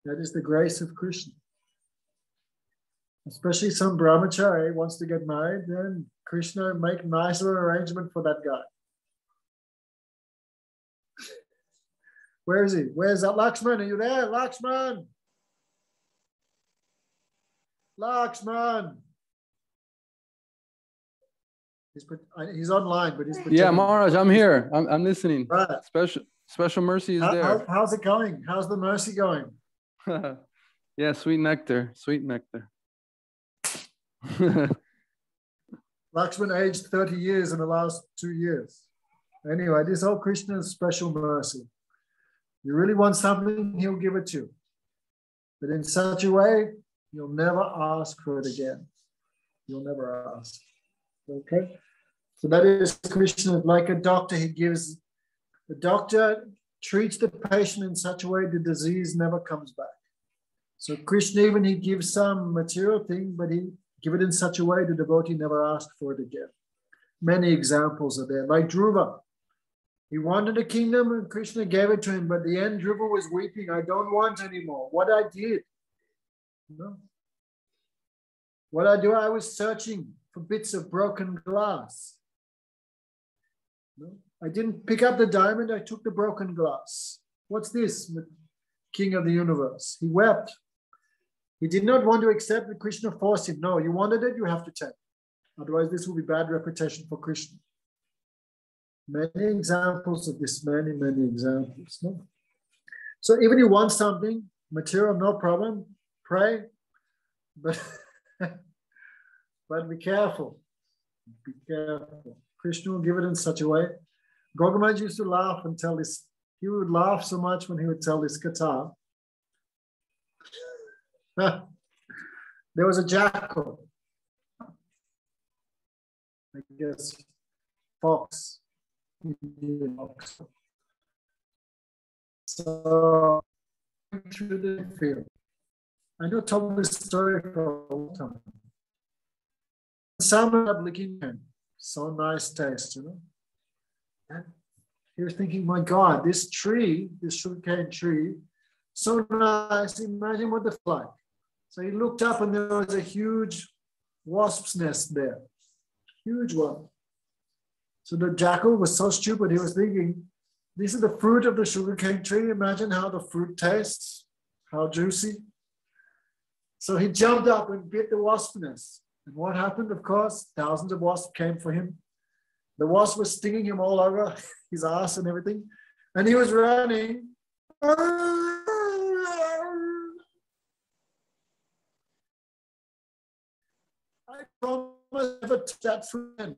That is the grace of Krishna. Especially some brahmachari wants to get married, then Krishna make nicer arrangement for that guy. Where is he? Where's that Lakshman? Are you there? Lakshman! Lakshman! He's online, but he's pretending. Yeah, Maharaj, I'm here. I'm listening. Right. Special mercy is there. How's it going? How's the mercy going? Yeah, sweet nectar. Sweet nectar. Lakshman aged 30 years in the last 2 years. Anyway, this whole Krishna's special mercy. You really want something, he'll give it to you. But in such a way, you'll never ask for it again. You'll never ask. Okay? So that is Krishna. Like a doctor, the doctor treats the patient in such a way the disease never comes back. So Krishna, even he gives some material thing, but he give it in such a way the devotee never asked for it again. Many examples are there. Like Dhruva. He wanted a kingdom and Krishna gave it to him, but at the end Dhruva was weeping, I don't want anymore. What I did? No. What I do, I was searching for bits of broken glass. No. I didn't pick up the diamond, I took the broken glass. What's this? The king of the universe. He wept. He did not want to accept that Krishna forced him. No, you wanted it, you have to take. Otherwise, this will be bad reputation for Krishna. Many examples of this, many examples. No? So even you want something, material, no problem, pray, but, but be careful. Be careful. Krishna will give it in such a way. Gogamaj used to laugh and tell this. He would laugh so much when he would tell this katha. There was a jackal, I guess, fox. So through the field. I know told this story for a long time. Someone up licking him. So nice taste, you know. And he was thinking, my God, this tree, this sugarcane tree, so nice. Imagine what the like. So he looked up and there was a huge wasp's nest there. Huge one. So the jackal was so stupid, he was thinking, this is the fruit of the sugarcane tree. Imagine how the fruit tastes, how juicy. So he jumped up and bit the wasp's nest. And what happened? Of course, thousands of wasps came for him. The wasp was stinging him all over his ass and everything. And he was running. I promise never touch that fruit.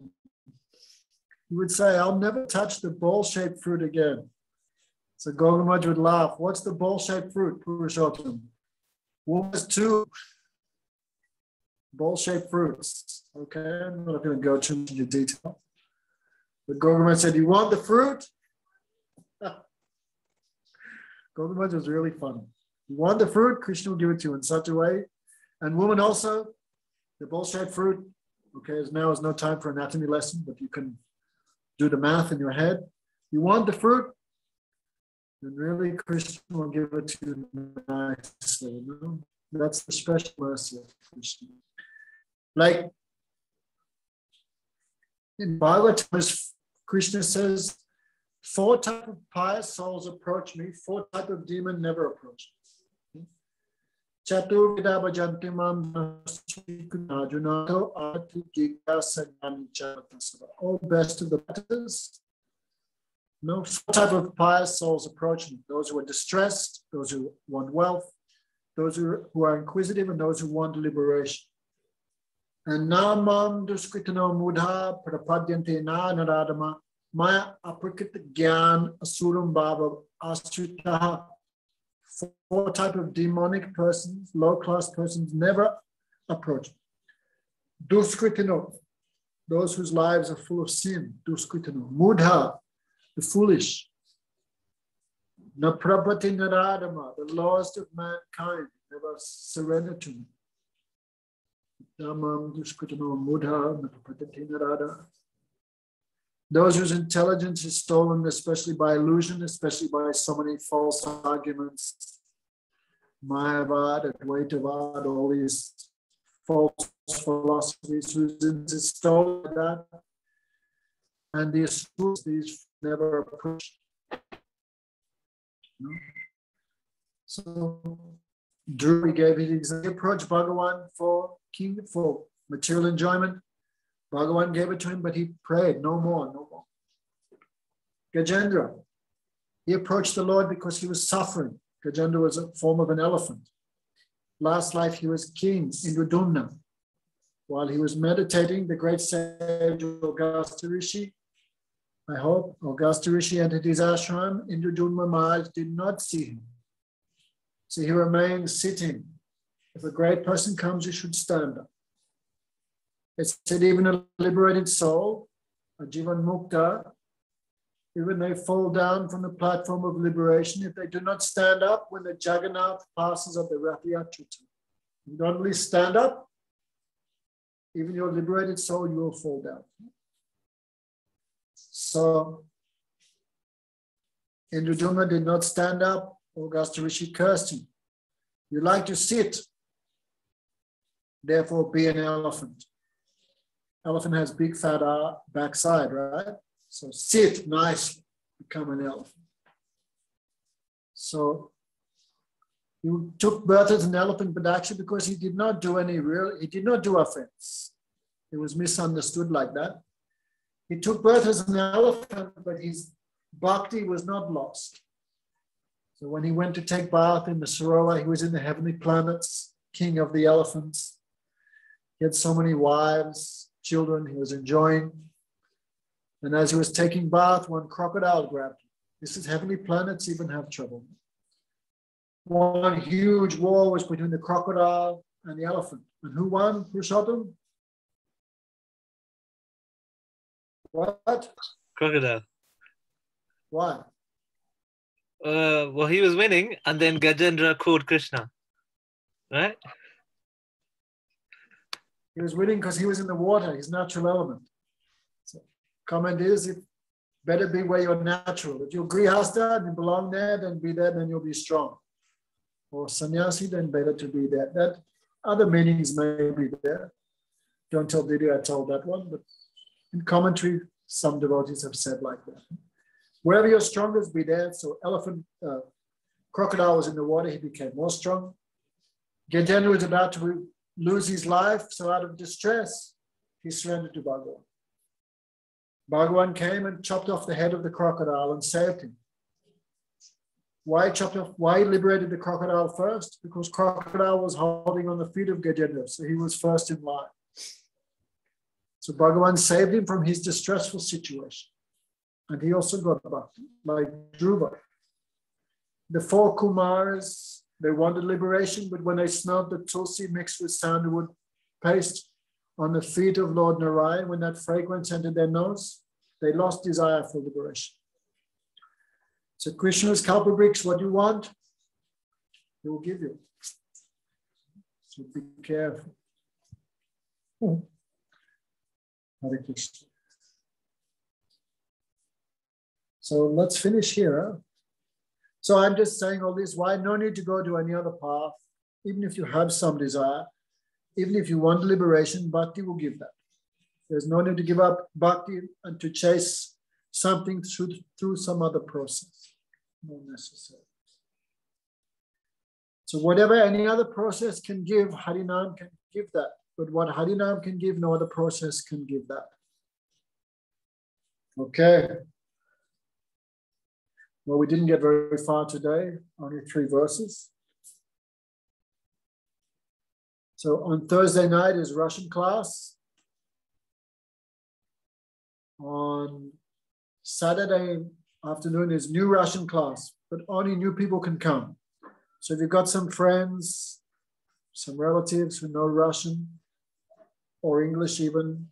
He would say, I'll never touch the ball-shaped fruit again. So Gogamaj would laugh. What's the ball-shaped fruit, Purushottam? What was 2 ball-shaped fruits? Okay, I'm not going to go too into detail. But Gogamaj said, you want the fruit? Gogamaj was really funny. You want the fruit? Krishna will give it to you in such a way. And woman also, the ball-shaped fruit. Okay, now is no time for anatomy lesson, but you can do the math in your head. You want the fruit? Then really Krishna will give it to you nicely. You know? That's the special mercy of Krishna. Like in Bhagavatam, Krishna says, 4 types of pious souls approach me, 4 types of demons never approach me. Chaturvida bhajanti mam najunato ati gigasanyani chatasava. Oh, best of the matters. No, 4 types of pious souls approach me. Those who are distressed, those who want wealth, those who are inquisitive, and those who want liberation. And namam duskritano mudha prapadyante na naradama maya aprakita gyan asuram bhava asritaha. 4 types of demonic persons, low-class persons, never approach. Duskritano, those whose lives are full of sin. Duskritano. Mudha, the foolish. Naprapati naradama, the lowest of mankind, never surrender to me. Dhamam duskritano mudha naprapati narada. Those whose intelligence is stolen, especially by illusion, especially by so many false arguments, Mayavad, Advaitavad, all these false philosophies, whose intelligence is stolen by that, and the assurances these never approach. No? So, Dhruva gave his example. He approached Bhagavan for material enjoyment. Bhagavan gave it to him, but he prayed, no more, no more. Gajendra, he approached the Lord because he was suffering. Gajendra was a form of an elephant. Last life, he was king, Indradumna. While he was meditating, the great sage Augusta Rishi, I hope, Augusta Rishi entered his ashram. Indradumna Maharaj did not see him. So he remained sitting. If a great person comes, you should stand up. It said even a liberated soul, a Jivan Mukta, even they fall down from the platform of liberation, if they do not stand up when the Jagannath passes of the Rath Yatra. You don't only stand up, even your liberated soul, you will fall down. So Indradumna did not stand up. Augusta Rishi cursed him. You like to sit, therefore be an elephant. Elephant has big fat backside, right? So sit nicely, become an elephant. So he took birth as an elephant, but actually because he did not do offense. It was misunderstood like that. He took birth as an elephant, but his bhakti was not lost. So when he went to take bath in the Sarovar, he was in the heavenly planets, king of the elephants. He had so many wives, children, he was enjoying. And as he was taking bath, one crocodile grabbed him. This is heavenly planets even have trouble. One huge war was between the crocodile and the elephant. And who won? Purushottam? What? Crocodile. Why? Well, he was winning, and then Gajendra called Krishna, right? He was winning because he was in the water, his natural element. So comment is, it better be where you're natural. If you're grihasta and you belong there, then be there, then you'll be strong. Or sannyasi, then better to be there. That other meanings may be there. Don't tell Didi I told that one, but in commentary, some devotees have said like that. Wherever you're strongest, be there. So crocodile was in the water, he became more strong. Gajendra was about to lose his life, so out of distress, he surrendered to Bhagavan. Bhagavan came and chopped off the head of the crocodile and saved him. Why he liberated the crocodile first? Because crocodile was holding on the feet of Gajendra, so he was first in line. So Bhagavan saved him from his distressful situation. And he also got bhakti, like Dhruva. The 4 Kumaras, they wanted liberation, but when they smelled the tulsi mixed with sandalwood paste on the feet of Lord Narayan, when that fragrance entered their nose, they lost desire for liberation. So Krishna's Kalpabriksh, what you want, he will give you. So be careful. Hare Krishna. So let's finish here. Huh? So I'm just saying all this. Why? No need to go to any other path. Even if you have some desire, even if you want liberation, bhakti will give that. There's no need to give up bhakti and to chase something through some other process. Not necessary. So whatever any other process can give, Harinam can give that. But what Harinam can give, no other process can give that. Okay. Well, we didn't get very far today, only 3 verses. So on Thursday night is Russian class. On Saturday afternoon is new Russian class, but only new people can come. So if you've got some friends, some relatives who know Russian or English even,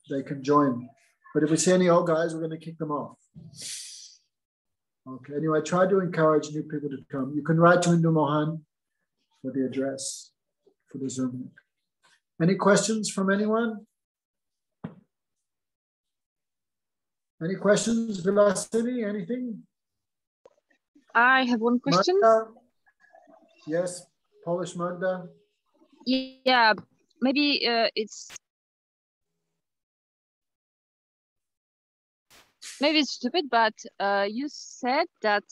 they can join. But if we see any old guys, we're going to kick them off. Okay, anyway, try to encourage new people to come. You can write to Indu Mohan for the address for the Zoom link. Any questions from anyone? Any questions, Vilasini? Anything? I have one question. Magda? Yes, Polish Magda. Yeah, maybe it's stupid, but you said that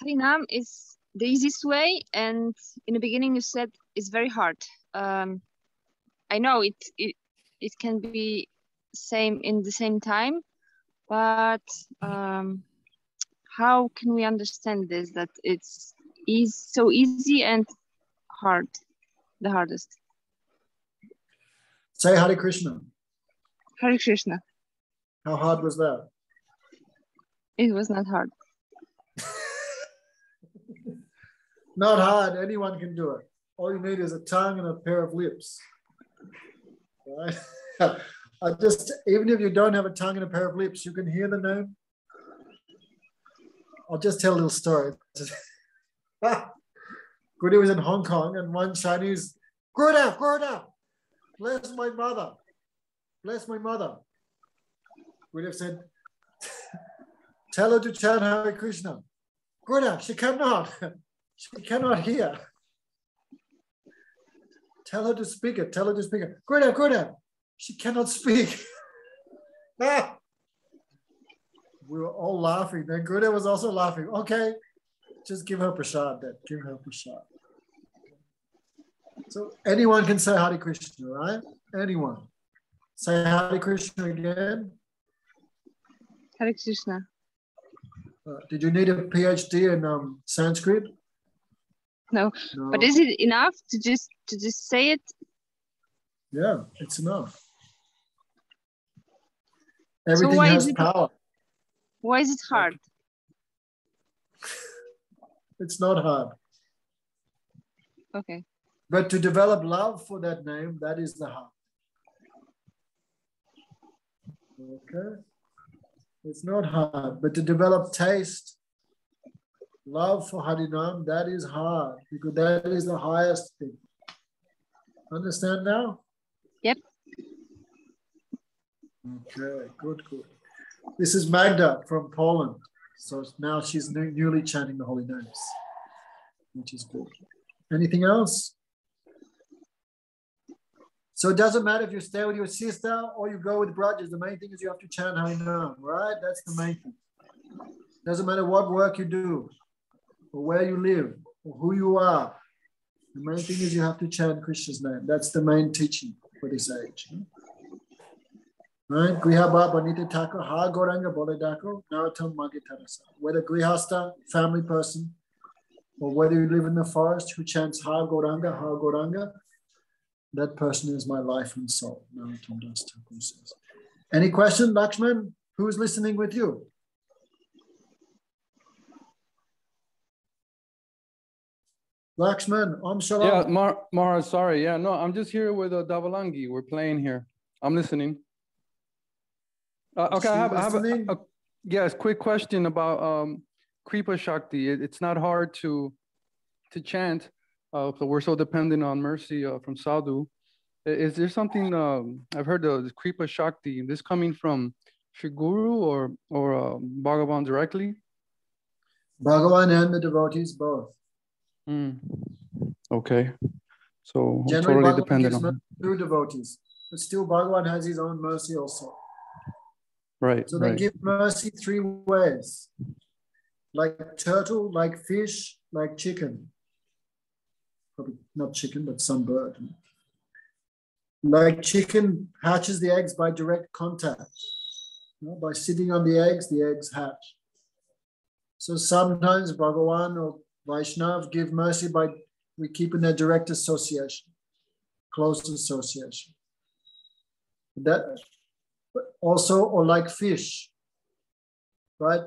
Harinam is the easiest way, and in the beginning you said it's very hard. I know it can be same in the same time, but how can we understand this, that it's so easy and hard, the hardest? Say Hare Krishna. Hare Krishna. How hard was that? It was not hard. Not hard. Anyone can do it. All you need is a tongue and a pair of lips. Right? Even if you don't have a tongue and a pair of lips, you can hear the name. I'll just tell a little story. Guru was in Hong Kong, and one Chinese, Guru, bless my mother. Bless my mother. Guru said, tell her to chant Hare Krishna. Guru, she cannot. She cannot hear. Tell her to speak it. Tell her to speak it. Guru, she cannot speak. We were all laughing. Then Guru was also laughing. Okay, just give her prasad then. Give her prasad. So anyone can say Hare Krishna, right? Anyone. Say Hare Krishna again. Hare Krishna. Did you need a PhD in Sanskrit? No. But is it enough to just say it? Yeah, it's enough. Everything has power. Why is it hard? It's not hard. Okay. But to develop love for that name, that is the hard. Okay. It's not hard, but to develop taste, love for Harinam, that is hard, because that is the highest thing. Understand now? Yep. Okay, good. This is Magda from Poland. So now she's newly chanting the holy names, which is good. Anything else? So it doesn't matter if you stay with your sister or you go with Brajas. The main thing is you have to chant Harinam, right? That's the main thing. Doesn't matter what work you do or where you live or who you are. The main thing is you have to chant Krishna's name. That's the main teaching for this age. Right? Griha Baba Nita Thakur, Ha Goranga Boledako, Naratam Magitarasa. Whether Grihasta, family person, or whether you live in the forest who chants Ha Goranga, that person is my life and soul. Naratam Das Thakur says. Any question, Lakshman? Who's listening with you? Lakshman, Om Shalom. Yeah, Mara, sorry. Yeah, no, I'm just here with Davalangi. We're playing here. I'm listening. Okay, I have a yes, quick question about Kripa Shakti. It's not hard to chant. So we're so dependent on mercy from Sadhu. Is there something I've heard of Kripa Shakti? Is this coming from Shri Guru or Bhagavan directly? Bhagavan and the devotees both. Okay, so generally totally Bhagavan dependent gives on through devotees, but still Bhagavan has his own mercy also. Right. So they give mercy three ways: like turtle, like fish, like chicken. Probably not chicken, but some bird. Like chicken hatches the eggs by direct contact. By sitting on the eggs hatch. So sometimes Bhagavan or Vaishnav give mercy by we keep in a direct association, close association. That also, or like fish, right?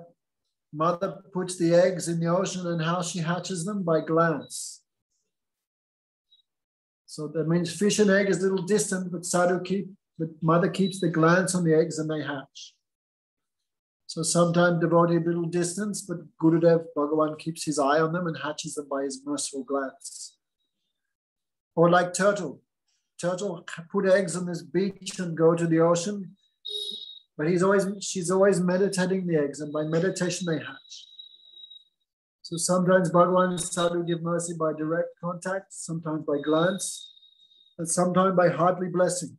Mother puts the eggs in the ocean, and how she hatches them? By glance. So that means fish and egg is a little distant, but mother keeps the glance on the eggs and they hatch. So sometimes devotee a little distance, but Gurudev, Bhagavan keeps his eye on them and hatches them by his merciful glance. Or like turtle. Turtle put eggs on this beach and go to the ocean, but she's always meditating the eggs, and by meditation they hatch. So sometimes Bhagavan and Sadhu give mercy by direct contact, sometimes by glance, and sometimes by heartly blessing.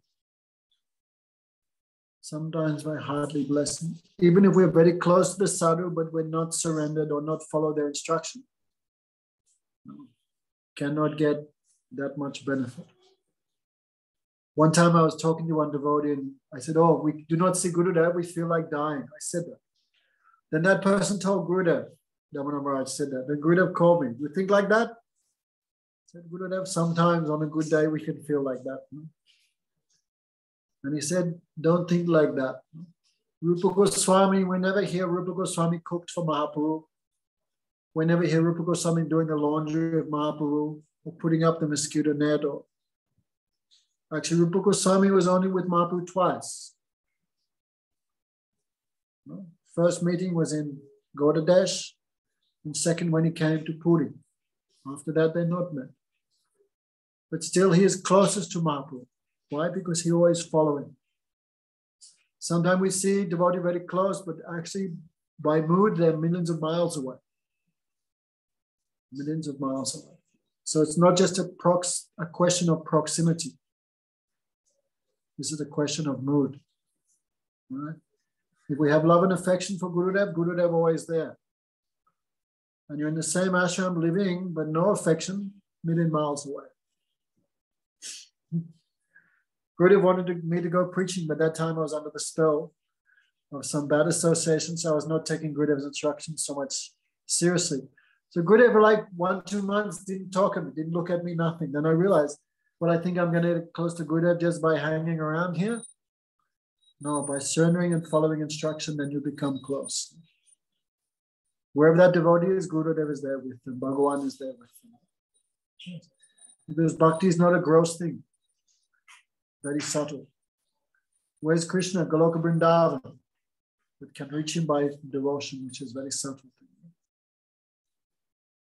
Sometimes by heartly blessing. Even if we're very close to the Sadhu, but we're not surrendered or not follow their instruction, cannot get that much benefit. One time I was talking to one devotee and I said, oh, we do not see Gurudev, we feel like dying. I said that. Then that person told Gurudev, Damana Maharaj said that. Then Gurudev called me. You think like that? I said, Gurudev, sometimes on a good day we can feel like that. And he said, don't think like that. Rupa Goswami, we never hear Rupa Goswami cooked for Mahaprabhu. We never hear Rupa Goswami doing the laundry of Mahaprabhu or putting up the mosquito net. Or actually, Rupa Goswami was only with Mahaprabhu twice. First meeting was in Gaudadesh, and second when he came to Puri. After that, they not met. But still, he is closest to Mahaprabhu. Why? Because he always following. Sometimes we see devotee very close, but actually by mood, they're millions of miles away. Millions of miles away. So it's not just a question of proximity. This is a question of mood. Right? If we have love and affection for Gurudev, Gurudev always there. And you're in the same ashram living, but no affection, million miles away. Gurudev wanted me to go preaching, but that time I was under the spell of some bad association, so I was not taking Gurudev's instructions so much seriously. So Gurudev for like 1-2 months didn't talk to me, didn't look at me, nothing. Then I realized, well, I think I'm going to get close to Gurudev just by hanging around here. No, by surrendering and following instruction, then you become close. Wherever that devotee is, Gurudev is there with them. Bhagavan is there with them. Because bhakti is not a gross thing. Very subtle. Where's Krishna? Goloka Vrindavan. It can reach him by devotion, which is very subtle.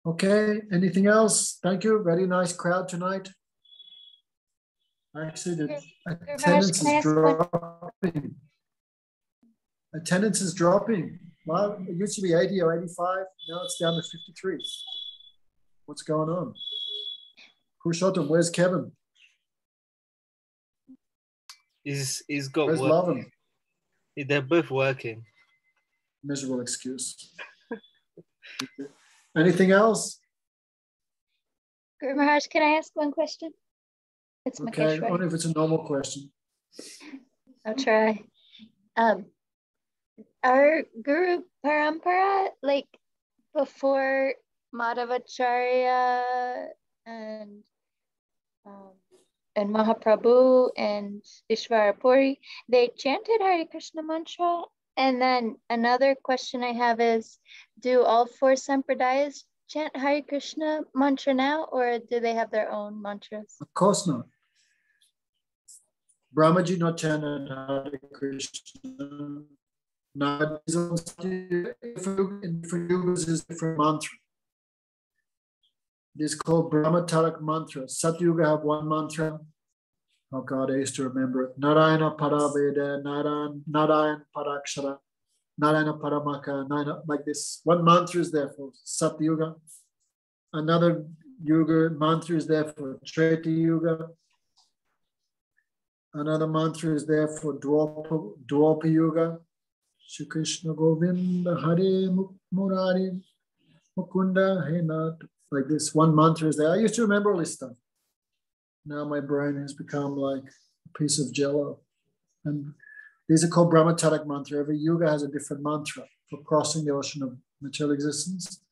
Okay, anything else? Thank you. Very nice crowd tonight. Actually, the attendance is dropping. Attendance is dropping. Well, it used to be 80 or 85. Now it's down to 53. What's going on? Purushottam, where's Kevin? He's got Where's work. Lovin? They're both working. Miserable excuse. Anything else? Guru Maharaj, can I ask one question? It's Okay, Mahesh, right? only if it's a normal question. I'll try. Our Guru Parampara, like before Madhavacharya and Mahaprabhu and Ishvarapuri, they chanted Hare Krishna mantra. And then another question I have is, do all 4 sampradayas chant Hare Krishna mantra now, or do they have their own mantras? Of course not. Brahmaji not chanted Hare Krishna. Now, in different yugas is different mantra. This is called Brahmatarak mantra. Satyuga have one mantra. Oh God, I used to remember it. Narayana Paraveda, Narayana Parakshara, Narayana Paramaka, Narayana, like this. One mantra is there for Satyuga. Another yuga mantra is there for Treta Yuga. Another mantra is there for Dwapa Yuga. Shri Krishna Govinda Hare Murari Mukunda Henat. Like this, one mantra is there. I used to remember all this stuff. Now my brain has become like a piece of jello. And these are called Brahmatarak mantra. Every yuga has a different mantra for crossing the ocean of material existence.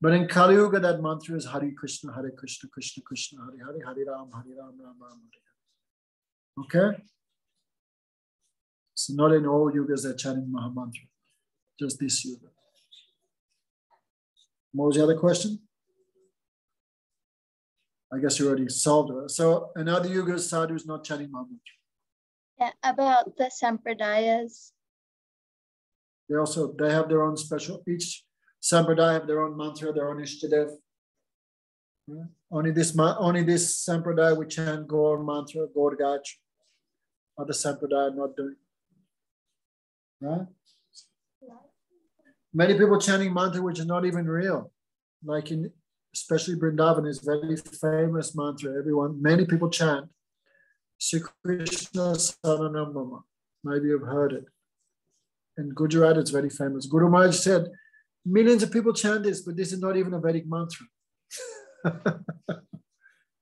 But in Kali Yuga, that mantra is Hare Krishna, Krishna Krishna, Hare Hare, Hare Ram, Ram Ram. Okay? So not in all yugas they're chanting Mahamantra, just this yuga. What was the other question? I guess you already solved it. So in other yugas, sadhu is not chanting Mahamantra. Yeah, about the sampradayas. They have their own special, each sampradaya have their own mantra, their own ishtadev. Yeah. Only this sampradaya we chant Gaur mantra, Gaur Gayatri. Other sampradaya not doing. Right? Many people chanting mantra which is not even real. Like especially Vrindavan is very famous mantra. Many people chant Shri Krishna Saranam Mama. Maybe you've heard it. In Gujarat, it's very famous. Guru Maharaj said, millions of people chant this, but this is not even a Vedic mantra.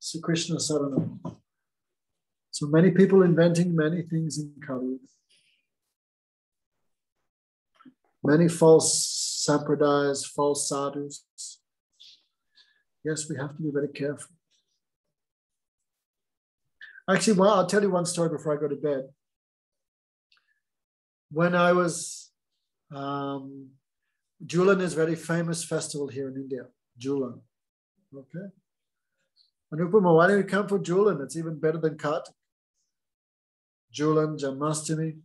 Shri Krishna Saranam. So many people inventing many things in Kali. Many false sampradayas, false sadhus. Yes, we have to be very careful. Actually, well, I'll tell you one story before I go to bed. When I was, Julan is a very famous festival here in India, Julan. Okay. Anupama, why don't you come for Julan? It's even better than Kartik. Julan, Janmashtami.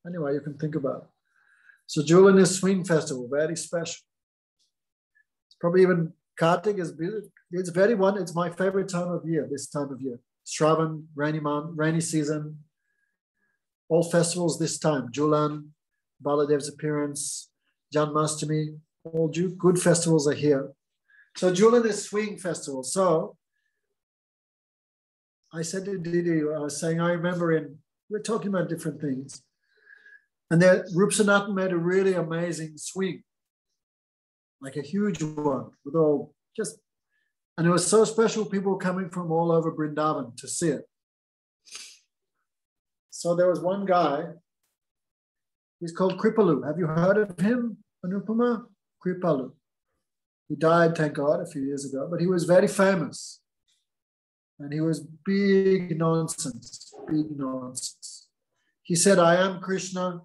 Anyway, you can think about it. So Julan is swing festival, very special. It's probably even Kartik is beautiful. It's my favorite time of year, this time of year. Shravan, rainy season, all festivals this time. Julan, Baladev's appearance, Janmashtami, all good festivals are here. So Julan is swing festival. So I said to Didi, I was saying, I remember we're talking about different things. And there, Rup Sanatan made a really amazing swing, like a huge one with all and it was so special, people coming from all over Vrindavan to see it. So there was one guy, he's called Kripalu. Have you heard of him, Anupama? Kripalu. He died, thank God, a few years ago, but he was very famous. And he was big nonsense, big nonsense. He said, I am Krishna,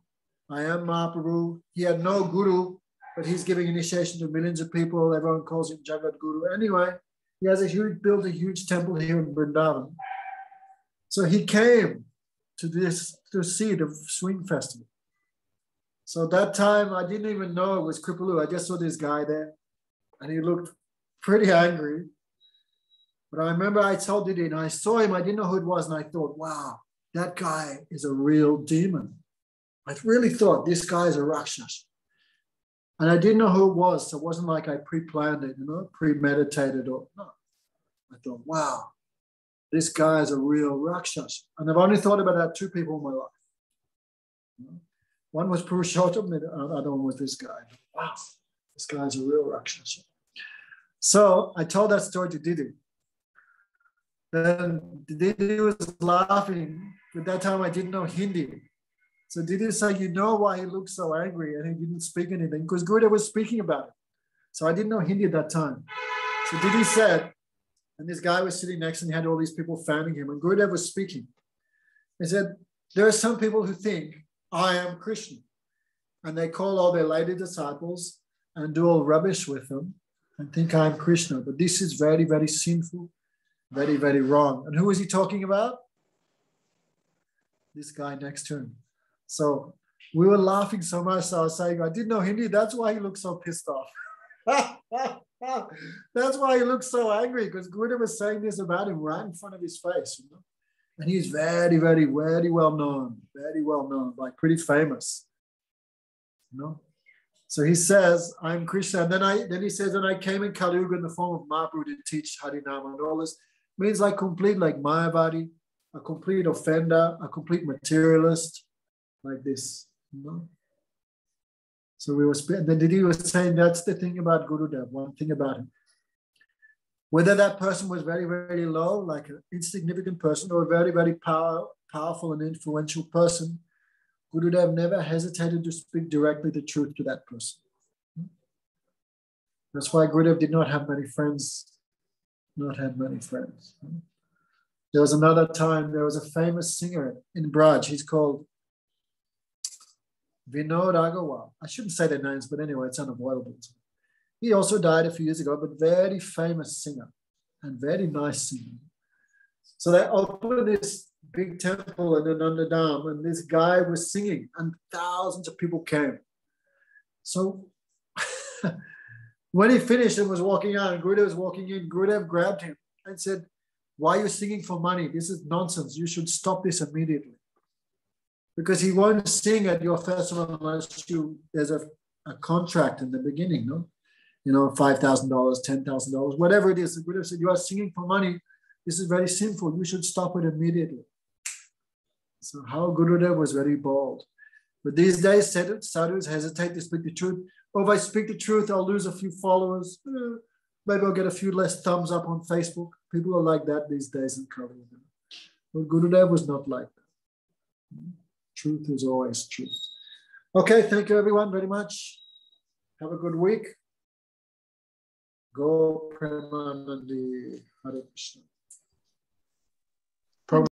I am Mahaprabhu. He had no guru, but he's giving initiation to millions of people. Everyone calls him Jagat Guru. Anyway, he has built a huge temple here in Vrindavan. So he came to see the swing festival. So that time, I didn't even know it was Kripalu. I just saw this guy there, and he looked pretty angry. But I remember I told Didi, and I saw him, I didn't know who it was, and I thought, wow, that guy is a real demon. I really thought this guy is a Rakshas. And I didn't know who it was, so it wasn't like I pre-planned it, premeditated or no. I thought, wow, this guy is a real Rakshas. And I've only thought about that two people in my life. One was Purushottam, and the other one was this guy. Wow, this guy is a real Rakshasa. So I told that story to Didi. Then Didi was laughing. At that time, I didn't know Hindi. So Didi said, you know why he looked so angry? And he didn't speak anything because Gurudev was speaking about it. So I didn't know Hindi at that time. So Didi said, and this guy was sitting next and he had all these people fanning him. And Gurudev was speaking. He said, there are some people who think I am Krishna. And they call all their lady disciples and do all rubbish with them and think I am Krishna. But this is very, very sinful, very, very wrong. And who is he talking about? This guy next to him. So we were laughing so much. So I was saying, I didn't know Hindi. That's why he looked so pissed off. That's why he looked so angry, because Gurudev was saying this about him right in front of his face. And he's very, very, very well known, like pretty famous. So he says, I'm Krishna. And then he says, and I came in Kali Yuga in the form of Mahaprabhu to teach Harinam, and all this means like complete, like Mayavadi, a complete offender, a complete materialist, like this. So we were, then Didi was saying that's the thing about Gurudev, one thing about him. Whether that person was very, very low, like an insignificant person, or a very, very powerful and influential person, Gurudev never hesitated to speak directly the truth to that person. That's why Gurudev did not have many friends, There was another time, there was a famous singer in Braj, he's called Vinod Agarwal. I shouldn't say their names, but anyway, it's unavoidable. He also died a few years ago, but very famous singer and very nice singer. So they opened this big temple in Ananda Dham, and this guy was singing, and thousands of people came. So when he finished and was walking out, and Gurudev was walking in, Gurudev grabbed him and said, why are you singing for money? This is nonsense. You should stop this immediately. Because he won't sing at your festival unless there's a contract in the beginning, no? $5,000, $10,000, whatever it is. The Gurudev said, you are singing for money. This is very sinful. You should stop it immediately. So how Gurudev was very bold. But these days, sadhus hesitate to speak the truth. Oh, if I speak the truth, I'll lose a few followers. Maybe I'll get a few less thumbs up on Facebook. People are like that these days in Kali. But Gurudev was not like that. Truth is always truth. Okay, thank you everyone very much. Have a good week. Go Premanandi. Hare Krishna.